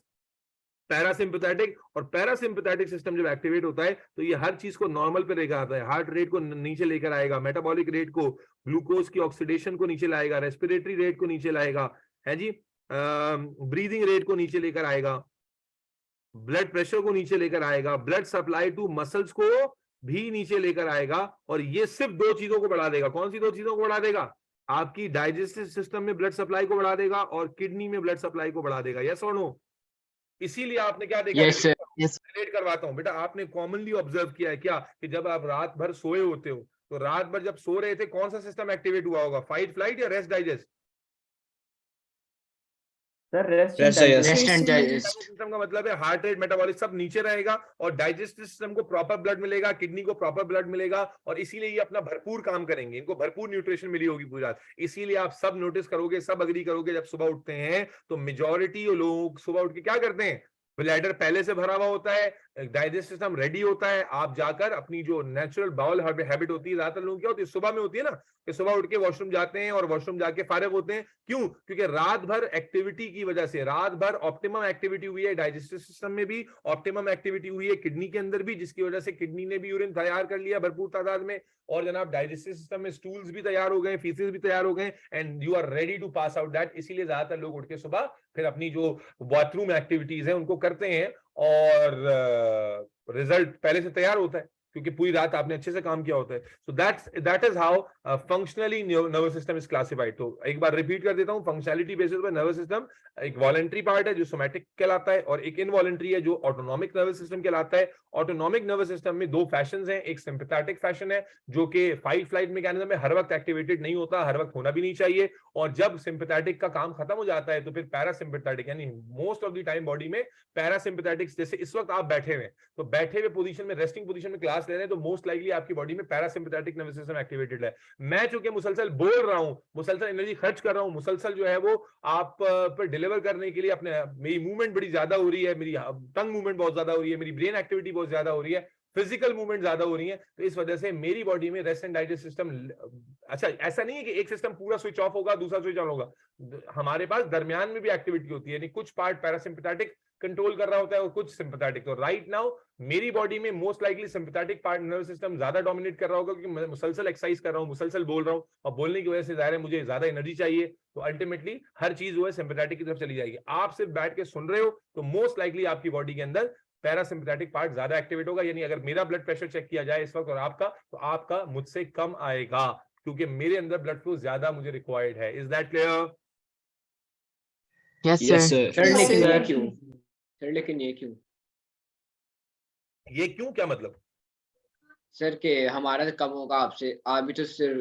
parasympathetic. और पैरासिम्पैथेटिक सिस्टम जब एक्टिवेट होता है तो ये हर चीज को नॉर्मल पे लेकर आता है, हार्ट रेट को नीचे लेकर आएगा, मेटाबॉलिक रेट को, ग्लूकोज की ऑक्सीडेशन को नीचे लाएगा, रेस्पिरेटरी रेट को नीचे लाएगा, है जी, ब्रीदिंग रेट को नीचे लेकर आएगा, ब्लड प्रेशर को नीचे लेकर आएगा, ब्लड सप्लाई टू मसल्स को भी नीचे लेकर आएगा। और ये सिर्फ 2 चीजों को बढ़ा देगा। कौन सी 2 चीजों को बढ़ा देगा? आपकी डाइजेस्टिव सिस्टम में ब्लड सप्लाई को बढ़ा देगा और किडनी में ब्लड सप्लाई को बढ़ा देगा। यस और नो? इसीलिए आपने क्या देखा? Yes, sir. Yes. रिलेट करवाता हूं बेटा। आपने कॉमनली ऑब्जर्व किया है क्या कि जब आप रात भर सोए होते हो तो रात भर जब सो रहे थे कौन सा सिस्टम एक्टिवेट हुआ होगा? फाइट फ्लाइट या rest digest? Sir rest Rest, yes. Rest and Yes, digest. System का मतलब है हार्ट रेट, मेटाबॉलिक सब नीचे रहेगा और डाइजेस्टिव सिस्टम को प्रॉपर ब्लड मिलेगा, किडनी को प्रॉपर ब्लड मिलेगा और इसीलिए ये अपना भरपूर काम करेंगे। इनको भरपूर न्यूट्रिशन मिली होगी पूरी रात। इसीलिए आप सब नोटिस करोगे, सब अग्री करोगे, जब सुबह उठते हैं तो मेजॉरिटी लोग सुबह उठ के क्या करते हैं? ब्लैडर पहले से भरा हुआ होता है, डाइजेस्टिव सिस्टम रेडी होता है, आप जाकर अपनी जो नेचुरल बाउल हैबिट होती है, ज्यादातर लोगों क्या होती है सुबह में होती है ना, कि सुबह उठ के वॉशरूम जाते हैं और वॉशरूम जाके फारिग होते हैं। क्यों? क्योंकि रात भर एक्टिविटी की वजह से, रात भर ऑप्टिमम एक्टिविटी हुई है डाइजेस्टिव सिस्टम में भी, ऑप्टिमम एक्टिविटी हुई है किडनी के अंदर भी, जिसकी वजह से किडनी ने भी यूरिन तैयार कर लिया भरपूर तादाद में, और जनाब डाइजेस्टिव सिस्टम में स्टूल्स भी तैयार हो गए, फीसेस भी तैयार हो गए, and you are ready to pass out that. इसीलिए ज्यादातर लोग उठ के सुबह फिर अपनी जो बाथरूम एक्टिविटीज है उनको करते हैं और रिजल्ट पहले से तैयार होता है क्योंकि पूरी रात आपने अच्छे से काम किया होता है। So that is how functionally nervous system is classified. तो एक बार रिपीट कर देता हूं, फंक्शनैलिटी बेसिस पर नर्वस सिस्टम एक वॉलंटरी पार्ट है जो सोमैटिक कहलाता है और एक इनवॉलंटरी है जो ऑटोनॉमिक नर्वस सिस्टम कहलाता है। ऑटोनॉमिक नर्वस सिस्टम में 2 फैशंस हैं, एक सिंपैथेटिक फैशन है जो कि फाइट फ्लाइट मैकेनिज्म में हर वक्त एक्टिवेटेड नहीं होता, हर वक्त होना भी नहीं चाहिए, और जब सिंपैथेटिक का काम खत्म हो जाता है तो फिर पैरासिम्पैथेटिक, यानी most of the time body में पैरासिम्पैथेटिक, जैसे इस वक्त आप बैठे हुए तो बैठे हुए पोजीशन में, रेस्टिंग पोजीशन में क्लास ले रहे हैं तो मोस्ट लाइकली आपकी बॉडी में पैरासिम्पैथेटिक नर्वस सिस्टम एक्टिवेटेड है। मैं चूंकि मुसलसल बोल रहा हूं, मुसलसल एनर्जी खर्च कर रहा हूं, मुसलसल जो है वो आप पर डिलीवर करने के लिए अपने, मेरी मूवमेंट बड़ी ज्यादा हो रही है, मेरी टंग मूवमेंट बहुत ज्यादा हो रही है, मेरी ब्रेन एक्टिविटी बहुत ज्यादा हो रही है, फिजिकल मूवमेंट ज्यादा हो रही है, तो इस वजह से मेरी बॉडी में रेस्ट एंड डाइजेस्ट सिस्टम, अच्छा ऐसा नहीं है कि एक सिस्टम पूरा स्विच ऑफ होगा दूसरा स्विच ऑन होगा, हमारे पास दरमियान में भी एक्टिविटी होती है, यानी कुछ पार्ट पैरासिम्पैथेटिक कंट्रोल कर रहा होता है और कुछ सिंपैथेटिक। तो राइट नाउ मेरी बॉडी में most likely sympathetic part nervous system ज्यादा डोमिनेट कर रहा होगा क्योंकि मैं मुसलसल एक्सरसाइज कर रहा हूं, मुसलसल बोल रहा हूं, और बोलने की वजह से जाहिर है मुझे ज्यादा एनर्जी चाहिए, तो अल्टीमेटली हर चीज जो है सिंपैथेटिक की तरफ चली जाएगी। आप सिर्फ बैठ के सुन रहे हो तो मोस्ट लाइकली आपकी बॉडी के अंदर पैरासिम्पैथेटिक पार्ट ज्यादा एक्टिवेट होगा, यानी अगर मेरा ब्लड प्रेशर चेक किया जाए इस वक्त और आपका, तो आपका मुझसे कम आएगा क्योंकि मेरे अंदर ब्लड फ्लो ज्यादा मुझे रिक्वायर्ड है। Is that clear? Yes, Yes, sir. sir. Sir Yes, लेकिन sir. ये क्यों? सर लेकिन ये क्यों? ये क्यों, क्या मतलब? सर के हमारा कम होगा आपसे, आप भी तो सिर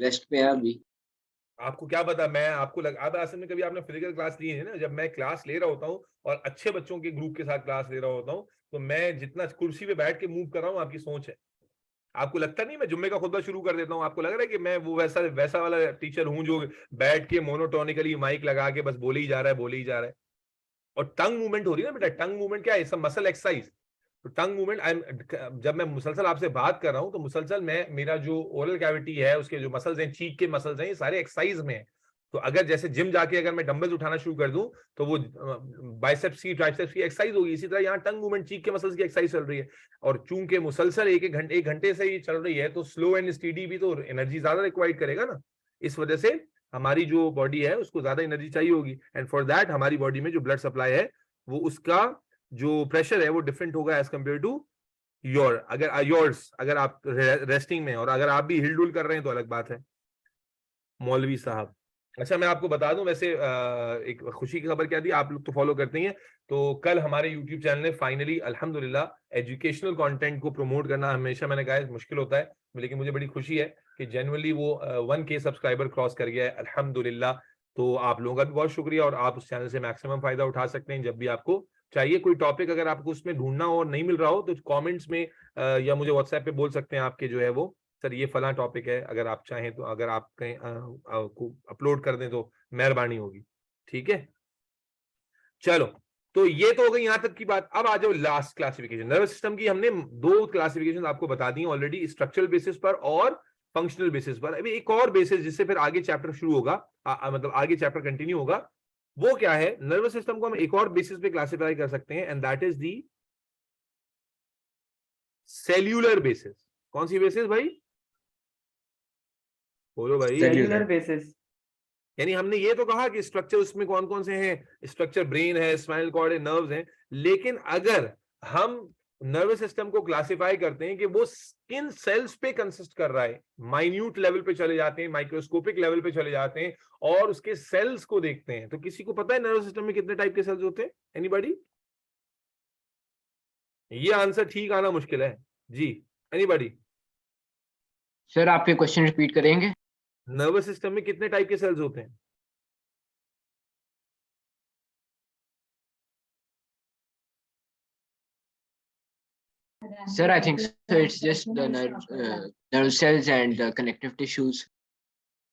रेस्ट पे है अभी। आपको क्या पता, मैं आपको अब असल में कभी आपने फिजिकल क्लास ली है ना, जब मैं क्लास ले रहा होता हूँ और अच्छे बच्चों के ग्रुप के साथ क्लास ले रहा होता हूँ तो मैं जितना कुर्सी पे बैठ के मूव कर रहा हूँ आपकी सोच है। आपको लगता नहीं मैं जुम्मे का खुतबा शुरू कर देता हूँ, आपको लग रहा है कि मैं वो वैसा वाला टीचर हूँ जो बैठ के मोनोटोनिकली माइक लगा के बस बोले ही जा रहा है, बोले ही जा रहा है। और टंग मूवमेंट हो रही है ना बेटा, टंग मूवमेंट क्या है? सब मसल एक्सरसाइज। तो टंग मूवमेंट, जब मैं मुसलसल आपसे बात कर रहा हूं तो मुसलसल मैं, मेरा जो ओरल कैविटी है उसके जो मसल्स हैं, चीक के मसल्स हैं, ये सारे एक्सरसाइज में है। तो अगर जैसे जिम जाके अगर मैं डंबल्स उठाना शुरू कर दूं तो वो बाइसेप्स की, ट्राइसेप्स की एक्सरसाइज होगी, इसी तरह यहाँ टंग मूवमेंट, चीक के मसल्स की एक्सरसाइज चल रही है। और चूंकि मुसलसल एक घंटे से ही चल रही है तो स्लो एंड स्टीडी भी तो एनर्जी ज्यादा रिक्वायर्ड करेगा ना, इस वजह से हमारी जो बॉडी है उसको ज्यादा एनर्जी चाहिए होगी, एंड फॉर दैट हमारी बॉडी में जो ब्लड सप्लाई है वो, उसका जो प्रेशर है वो डिफरेंट होगा एज कंपेयर टू योर, अगर योर्स अगर आप रेस्टिंग में, और अगर आप भी हिलडुल कर रहे हैं तो अलग बात है। मौलवी साहब, अच्छा मैं आपको बता दूं वैसे एक खुशी की खबर क्या दी, आप लोग तो फॉलो करते ही हैं, तो कल हमारे YouTube चैनल ने फाइनली अल्हम्दुलिल्लाह एजुकेशनल कंटेंट को प्रमोट करना, हमेशा मैंने कहा है मुश्किल होता है, लेकिन मुझे बड़ी खुशी है कि जेन्युइनली वो 1K सब्सक्राइबर क्रॉस कर गया है अल्हम्दुलिल्लाह। तो आप लोगों का भी बहुत शुक्रिया, और आप उस चैनल से मैक्सिमम फायदा उठा सकते हैं। जब भी आपको चाहिए कोई टॉपिक, अगर आपको उसमें ढूंढना हो और नहीं मिल रहा हो तो कमेंट्स में या मुझे व्हाट्सएप पे बोल सकते हैं आपके जो है वो, सर ये फला टॉपिक है, अगर आप चाहें तो अगर आप कहीं को अपलोड कर दें तो मेहरबानी होगी। ठीक है, चलो, तो ये तो हो गई यहां तक की बात। अब आ जाओ लास्ट क्लासिफिकेशन। नर्वस सिस्टम की हमने 2 क्लासिफिकेशन आपको बता दी ऑलरेडी, स्ट्रक्चरल बेसिस पर और फंक्शनल बेसिस पर। अभी एक और बेसिस जिससे फिर आगे चैप्टर शुरू होगा, मतलब आगे चैप्टर कंटिन्यू होगा, वो क्या है? नर्वस सिस्टम को हम एक और बेसिस पे क्लासिफाई कर सकते हैं, and that is the cellular basis. कौन सी बेसिस भाई? बोलो भाई। Cellular basis. यानी हमने ये तो कहा कि स्ट्रक्चर उसमें कौन कौन से हैं, स्ट्रक्चर ब्रेन है, स्पाइनल कॉर्ड है, नर्व्स हैं, लेकिन अगर हम नर्वस सिस्टम को क्लासिफाई करते हैं कि वो किन सेल्स पे कंसिस्ट कर रहा है, माइन्यूट लेवल पे चले जाते हैं, माइक्रोस्कोपिक लेवल पे चले जाते हैं और उसके सेल्स को देखते हैं, तो किसी को पता है नर्वस सिस्टम में कितने टाइप के सेल्स होते हैं? एनीबॉडी? ये आंसर ठीक आना मुश्किल है जी। एनीबॉडी? सर आप ये क्वेश्चन रिपीट करेंगे? नर्वस सिस्टम में कितने टाइप के सेल्स होते हैं? Sir, I think so it's just the nerve cells and the connective tissues.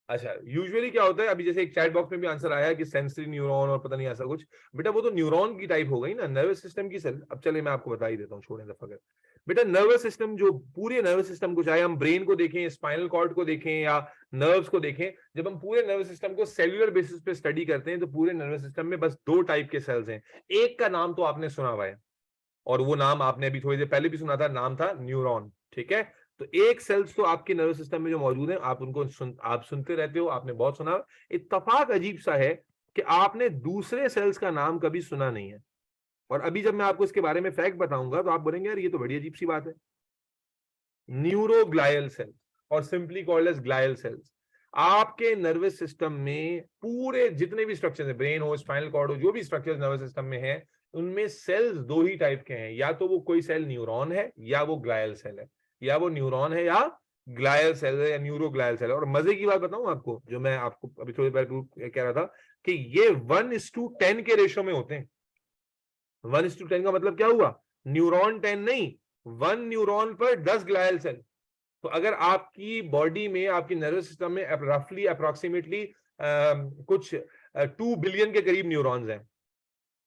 अच्छा, यूजुअली क्या होता है, अभी जैसे एक चैट बॉक्स में भी आंसर आया कि सेंसरी न्यूरॉन और पता नहीं ऐसा कुछ, बेटा वो तो न्यूरॉन की टाइप हो गई ना, नर्वस सिस्टम की सेल। अब चले मैं आपको बता ही देता हूँ, छोड़ें दफा कर। बेटा नर्वस सिस्टम, जो पूरे नर्वस सिस्टम को, चाहे हम ब्रेन को देखें, स्पाइनल कॉर्ड को देखें या नर्व्स को देखें, जब हम पूरे नर्वस सिस्टम को सेल्यूलर बेसिस पे स्टडी करते हैं तो पूरे नर्वस सिस्टम में बस 2 टाइप के सेल्स हैं। एक का नाम तो आपने सुना हुआ है, और वो नाम आपने अभी थोड़ी देर पहले भी सुना था, नाम था न्यूरॉन। ठीक है, तो एक सेल्स तो आपके नर्वस सिस्टम में जो मौजूद है, आप उनको आप सुनते रहते हो, आपने बहुत सुना। इत्तेफाक अजीब सा है कि आपने दूसरे सेल्स का नाम कभी सुना नहीं है, और अभी जब मैं आपको इसके बारे में फैक्ट बताऊंगा तो आप बोलेंगे यार ये तो बड़ी अजीब सी बात है। न्यूरोग्लायल सेल्स, और simply called as glial cells, आपके नर्वस सिस्टम में पूरे जितने भी स्ट्रक्चर है, ब्रेन हो, स्पाइनल कॉर्ड हो, जो भी स्ट्रक्चर नर्वस सिस्टम में है, उनमें सेल्स 2 ही टाइप के हैं, या तो वो कोई सेल न्यूरॉन है या वो ग्लायल सेल है, या वो न्यूरॉन है या ग्लायल सेल है या न्यूरोग्लायल सेल है। और मजे की बात बताऊं आपको, जो मैं आपको अभी थोड़ी देर पहले कह रहा था कि ये 1:10 के रेशो में होते हैं। 1:10 का मतलब क्या हुआ? न्यूरॉन 10 नहीं, 1 न्यूरॉन पर 10 ग्लायल सेल। तो अगर आपकी बॉडी में, आपकी नर्वस सिस्टम में रफली अप्रोक्सीमेटली कुछ 2 बिलियन के करीब न्यूरॉन्स हैं,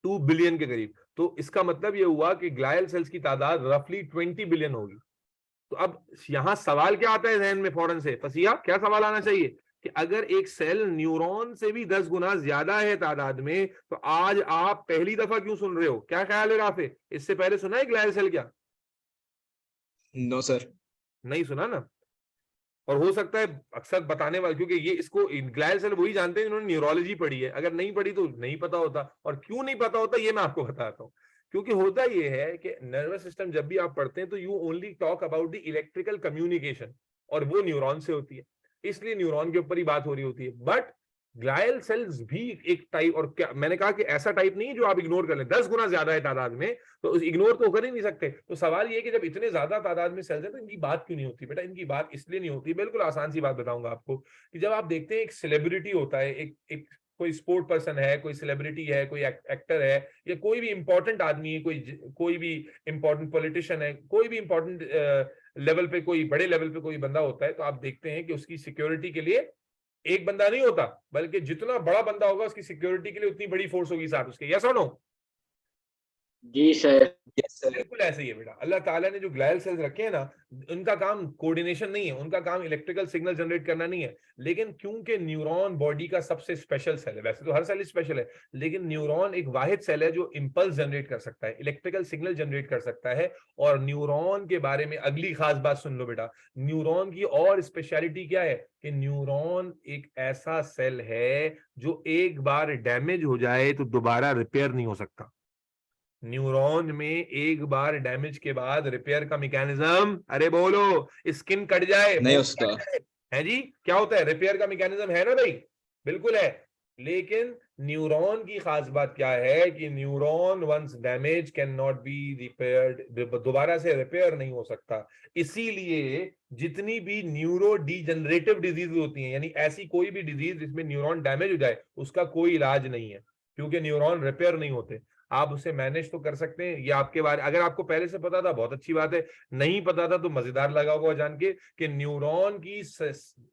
2 बिलियन के करीब, तो इसका मतलब ये हुआ कि ग्लायल सेल्स की तादाद रफली 20 बिलियन होगी। तो अब यहां सवाल क्या आता है जहन में फौरन से? फसिया, क्या सवाल आना चाहिए कि अगर एक सेल न्यूरॉन से भी 10 गुना ज्यादा है तादाद में, तो आज आप पहली दफा क्यों सुन रहे हो? क्या ख्याल है राफे, इससे पहले सुना है ग्लायल सेल क्या? No, sir. नहीं सुना ना? और हो सकता है अक्सर बताने वाले, क्योंकि ये इसको ग्लायल सेल वही जानते हैं जिन्होंने न्यूरोलॉजी पढ़ी है, अगर नहीं पढ़ी तो नहीं पता होता। और क्यों नहीं पता होता ये मैं आपको बताता हूँ। क्योंकि होता ये है कि नर्वस सिस्टम जब भी आप पढ़ते हैं तो you only talk about the electrical communication, और वो न्यूरॉन से होती है, इसलिए न्यूरॉन के ऊपर ही बात हो रही होती है। बट ग्लायल सेल्स भी एक टाइप, और क्या मैंने कहा कि ऐसा टाइप नहीं है जो आप इग्नोर कर लें, 10 गुना ज्यादा है तादाद में, तो इग्नोर तो कर ही नहीं सकते। तो सवाल ये कि जब इतने ज्यादा तादाद में सेल्स हैं तो इनकी बात क्यों नहीं होती? बेटा इनकी बात इसलिए नहीं होती, बिल्कुल आसान सी बात बताऊंगा आपको, कि जब आप देखते हैं एक सेलिब्रिटी होता है, एक कोई स्पोर्ट पर्सन है, कोई सेलिब्रिटी है, कोई एक्टर है, या कोई भी इंपॉर्टेंट आदमी है, कोई भी इंपॉर्टेंट पॉलिटिशियन है, कोई भी इंपॉर्टेंट लेवल पे, कोई बड़े लेवल पे कोई बंदा होता है, तो आप देखते हैं कि उसकी सिक्योरिटी के लिए एक बंदा नहीं होता, बल्कि जितना बड़ा बंदा होगा उसकी सिक्योरिटी के लिए उतनी बड़ी फोर्स होगी साथ उसके। यस और नो? जी सर। Yes, sir. बिल्कुल ऐसे ही है बेटा। अल्लाह ताला ने जो ग्लायल सेल्स रखे हैं ना, उनका काम कोऑर्डिनेशन नहीं है, उनका काम इलेक्ट्रिकल सिग्नल जनरेट करना नहीं है, लेकिन क्योंकि न्यूरॉन बॉडी का सबसे स्पेशल सेल है, वैसे तो हर सेल स्पेशल है, लेकिन न्यूरॉन एक वाहिद सेल है जो इंपल्स जनरेट कर सकता है, इलेक्ट्रिकल सिग्नल जनरेट कर सकता है। और न्यूरॉन के बारे में अगली खास बात सुन लो बेटा, न्यूरॉन की और स्पेशलिटी क्या है कि न्यूरॉन एक ऐसा सेल है जो एक बार डैमेज हो जाए तो दोबारा रिपेयर नहीं हो सकता। न्यूरॉन में एक बार डैमेज के बाद रिपेयर का मैकेनिज्म, अरे बोलो, स्किन कट जाए, नहीं bone उसका। कट जाए, है जी, क्या होता है? रिपेयर का मैकेनिज्म है ना भाई, बिल्कुल है। लेकिन न्यूरॉन की खास बात क्या है कि neuron once damage can not be repaired, दोबारा से रिपेयर नहीं हो सकता। इसीलिए जितनी भी न्यूरो डीजनरेटिव डिजीज होती हैं, यानी ऐसी कोई भी डिजीज जिसमें न्यूरॉन डैमेज हो जाए, उसका कोई इलाज नहीं है, क्योंकि न्यूरॉन रिपेयर नहीं होते। आप उसे मैनेज तो कर सकते हैं, ये आपके बारे, अगर आपको पहले से पता था बहुत अच्छी बात है, नहीं पता था तो मजेदार लगा होगा जान के कि न्यूरॉन की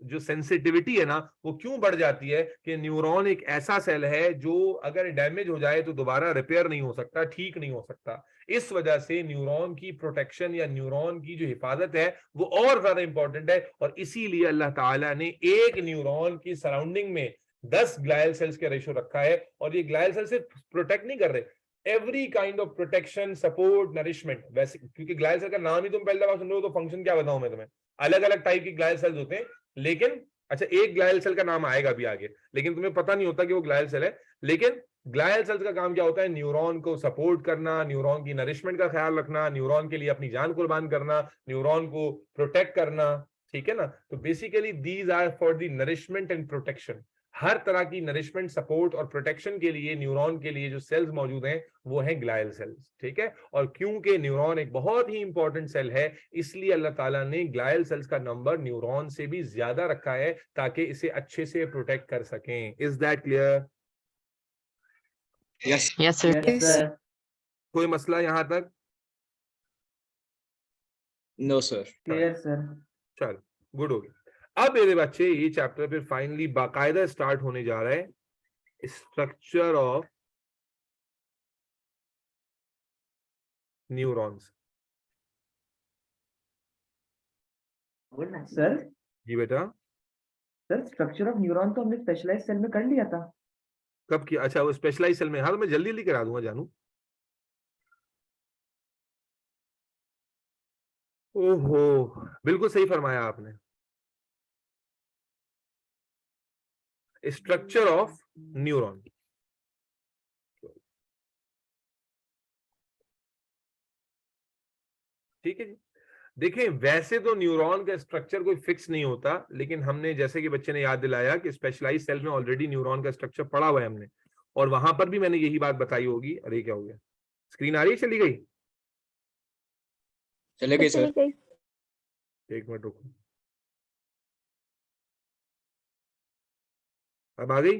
जो सेंसिटिविटी है ना, वो क्यों बढ़ जाती है कि न्यूरॉन एक ऐसा सेल है जो अगर डैमेज हो जाए तो दोबारा रिपेयर नहीं हो सकता, ठीक नहीं हो सकता। इस वजह से न्यूरॉन की प्रोटेक्शन या न्यूरॉन की जो हिफाजत है वो और ज्यादा इंपॉर्टेंट है, और इसीलिए अल्लाह ताला ने एक न्यूरॉन की सराउंडिंग में 10 ग्लायल सेल्स के रेशो रखा है, और ये ग्लायल सेल सिर्फ प्रोटेक्ट नहीं कर रहे, every kind of protection, support, nourishment. वैसे क्योंकि ग्लायल सेल का नाम ही तुम पहली दफा सुन रहे हो, तो फंक्शन क्या बताऊं मैं तुम्हें, अलग अलग टाइप के ग्लायल सेल्स होते हैं, लेकिन अच्छा एक ग्लायल सेल का नाम आएगा भी आगे, लेकिन तुम्हें पता नहीं होता कि वो ग्लायल सेल है। लेकिन ग्लायल सेल्स का काम क्या होता है? न्यूरॉन को सपोर्ट करना, न्यूरॉन की नरिशमेंट का ख्याल रखना, न्यूरॉन के लिए अपनी जान कुर्बान करना, न्यूरॉन को प्रोटेक्ट करना, ठीक है ना। तो basically these are for the nourishment and protection. हर तरह की नरिशमेंट, सपोर्ट और प्रोटेक्शन के लिए न्यूरॉन के लिए जो सेल्स मौजूद हैं वो हैं ग्लायल सेल्स, ठीक है। और क्योंकि न्यूरॉन एक बहुत ही इंपॉर्टेंट सेल है, इसलिए अल्लाह ताला ने ग्लायल सेल्स का नंबर न्यूरॉन से भी ज्यादा रखा है ताकि इसे अच्छे से प्रोटेक्ट कर सकें। Is that clear? Yes. Yes, sir. Yes. कोई मसला यहां तक? No sir. Clear sir. चल, गुड हो गया। अब मेरे बच्चे ये चैप्टर फिर फाइनली बाकायदा स्टार्ट होने जा रहा है, स्ट्रक्चर ऑफ न्यूरॉन्स। सर जी बेटा। सर स्ट्रक्चर ऑफ न्यूरॉन तो हमने स्पेशलाइज्ड सेल में कर लिया था। कब किया? अच्छा वो स्पेशलाइज सेल में, हाँ तो मैं जल्दी जल्दी करा दूंगा जानू। ओहो, बिल्कुल सही फरमाया आपने। स्ट्रक्चर ऑफ न्यूरॉन, ठीक है जी। देखें वैसे तो न्यूरॉन का स्ट्रक्चर कोई फिक्स नहीं होता, लेकिन हमने जैसे कि बच्चे ने याद दिलाया कि स्पेशलाइज सेल में ऑलरेडी न्यूरॉन का स्ट्रक्चर पढ़ा हुआ है हमने, और वहां पर भी मैंने यही बात बताई होगी। अरे क्या हो गया, स्क्रीन आ रही है? चली गई? चले गए चली सर। गई। एक मिनट रुको, अब आ गई?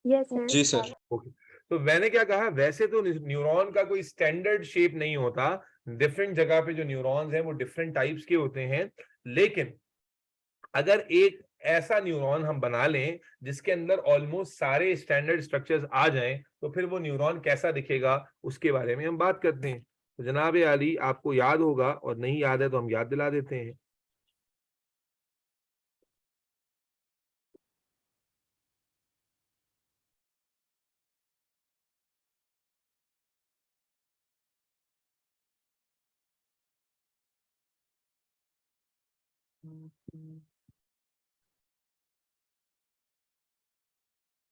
Yes sir. जी सर। ओके। तो मैंने क्या कहा, वैसे तो न्यूरॉन का कोई स्टैंडर्ड शेप नहीं होता, डिफरेंट जगह पे जो न्यूरॉन्स हैं वो डिफरेंट टाइप्स के होते हैं, लेकिन अगर एक ऐसा न्यूरॉन हम बना लें जिसके अंदर ऑलमोस्ट सारे स्टैंडर्ड स्ट्रक्चर्स आ जाएं, तो फिर वो न्यूरॉन कैसा दिखेगा उसके बारे में हम बात करते हैं। तो जनाब आली, आपको याद होगा, और नहीं याद है तो हम याद दिला देते हैं।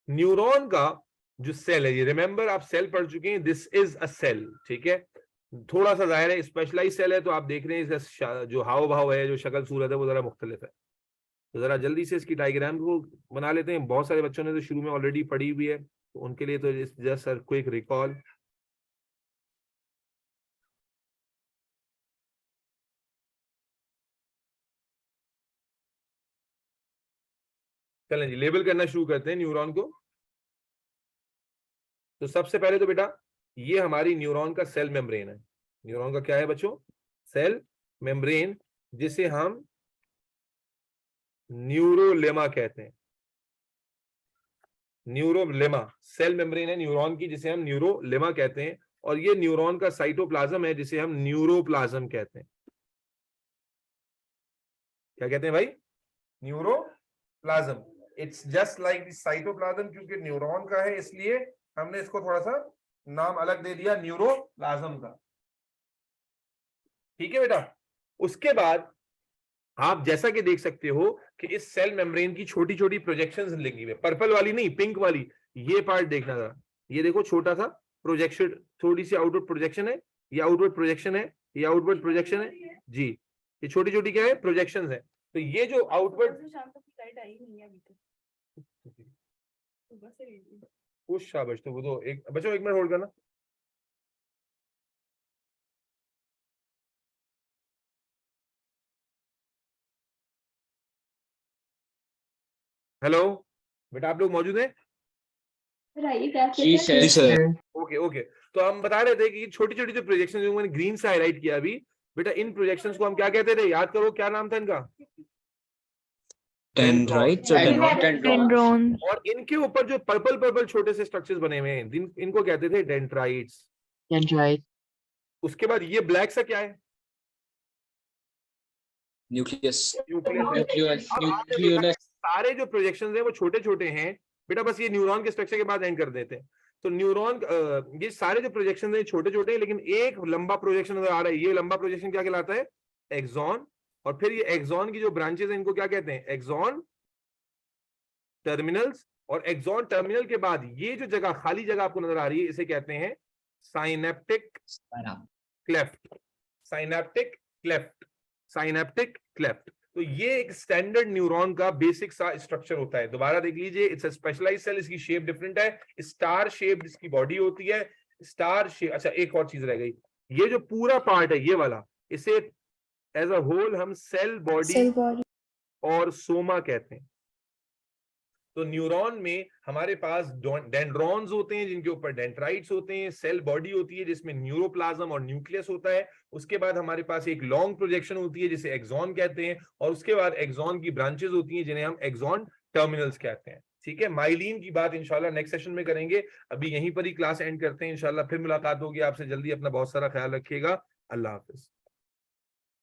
न्यूरॉन का जो सेल है, ये रिमेंबर आप सेल पढ़ चुके हैं, दिस इज अ सेल, ठीक है। थोड़ा सा जाहिर है स्पेशलाइज सेल है, तो आप देख रहे हैं इसका जो हाव भाव है, जो शक्ल सूरत है, वो जरा मुख्तलिफ है। तो जरा जल्दी से इसकी डायग्राम को बना लेते हैं। बहुत सारे बच्चों ने तो शुरू में ऑलरेडी पढ़ी हुई है, तो उनके लिए तो जस्ट अ क्विक रिकॉल। चलें जी, लेबल करना शुरू करते हैं न्यूरॉन को। तो सबसे पहले तो बेटा ये हमारी न्यूरॉन का सेल मेम्ब्रेन है। न्यूरॉन का क्या है बच्चों? सेल मेम्ब्रेन, जिसे हम न्यूरोलेमा कहते हैं। न्यूरोलेमा सेल मेम्ब्रेन है न्यूरॉन की, जिसे हम न्यूरोलेमा कहते हैं, और ये न्यूरॉन का साइटोप्लाज्म है, जिसे हम न्यूरोप्लाज्म कहते हैं। क्या कहते हैं भाई? Neuroplasm. It's just like the cytoplasm, क्योंकि न्यूरॉन का है इसलिए हमने इसको थोड़ा सा नाम अलग दे दिया न्यूरोप्लाज्म का, ठीक है बेटा। उसके बाद आप जैसा कि देख सकते हो कि इस सेल मेम्ब्रेन की छोटी छोटी प्रोजेक्शंस लगी हुई है, पर्पल वाली नहीं, पिंक वाली। ये पार्ट देखना जरा, ये देखो छोटा सा प्रोजेक्शन, थोड़ी सी आउटवर्ड प्रोजेक्शन है, ये आउटवर्ड प्रोजेक्शन है, ये आउटवर्ड प्रोजेक्शन है जी, ये छोटी छोटी क्या है, प्रोजेक्शंस है। तो ये जो आउटवर्ड, शाबाश, तो वो तो एक बच्चों एक मिनट होल्ड करना। हेलो बेटा, आप लोग मौजूद हैं? जी सर। जी सर। ओके ओके, तो हम बता रहे थे कि छोटी छोटी जो प्रोजेक्शन जो मैंने ग्रीन से हाईलाइट किया अभी, बेटा इन प्रोजेक्शंस को हम क्या कहते थे, याद करो क्या नाम था इनका? डेंड्राइट्स और Dendrons. और इनके ऊपर जो पर्पल पर्पल छोटे से स्ट्रक्चर्स बने हुए हैं, इनको कहते थे डेंड्राइट्स। Dendrite. उसके बाद ये ब्लैक सा क्या है? न्यूक्लियस। Nucleus. अब Nucleus. सारे जो प्रोजेक्शंस हैं वो छोटे छोटे हैं बेटा, बस ये न्यूरॉन के स्ट्रक्चर के बाद एंड कर देते हैं। तो न्यूरॉन, ये सारे जो प्रोजेक्शन हैं छोटे छोटे हैं, लेकिन एक लंबा प्रोजेक्शन नजर आ रहा है, ये लंबा प्रोजेक्शन क्या कहलाता है? एक्सॉन। और फिर ये एक्सॉन की जो ब्रांचेस हैं इनको क्या कहते हैं? Axon terminals. और एक्सॉन टर्मिनल के बाद ये जो जगह, खाली जगह आपको नजर आ रही है, इसे कहते हैं synaptic cleft. Synaptic cleft, synaptic cleft. तो ये एक स्टैंडर्ड न्यूरॉन का बेसिक सा स्ट्रक्चर होता है। दोबारा देख लीजिए, इट्स अ स्पेशलाइज्ड सेल, इसकी शेप डिफरेंट है, स्टार शेप इसकी बॉडी होती है, स्टार शेप। अच्छा एक और चीज रह गई, ये जो पूरा पार्ट है ये वाला, इसे एज अ होल हम सेल बॉडी Cell body. और सोमा कहते हैं। तो न्यूरॉन में हमारे पास डेंड्रॉन्स होते हैं जिनके ऊपर डेंड्राइट्स होते हैं, सेल बॉडी होती है जिसमें न्यूरोप्लाज्म और न्यूक्लियस होता है, उसके बाद हमारे पास एक लॉन्ग प्रोजेक्शन होती है जिसे एक्सॉन कहते हैं, और उसके बाद एक्सॉन की ब्रांचेस होती हैं जिन्हें हम एक्सॉन टर्मिनल्स कहते हैं। ठीक है, माइलिन की बात इंशाल्लाह नेक्स्ट सेशन में करेंगे, अभी यहीं पर ही क्लास एंड करते हैं, इंशाल्लाह फिर मुलाकात होगी आपसे जल्दी। अपना बहुत सारा ख्याल रखिएगा, अल्लाह हाफिज।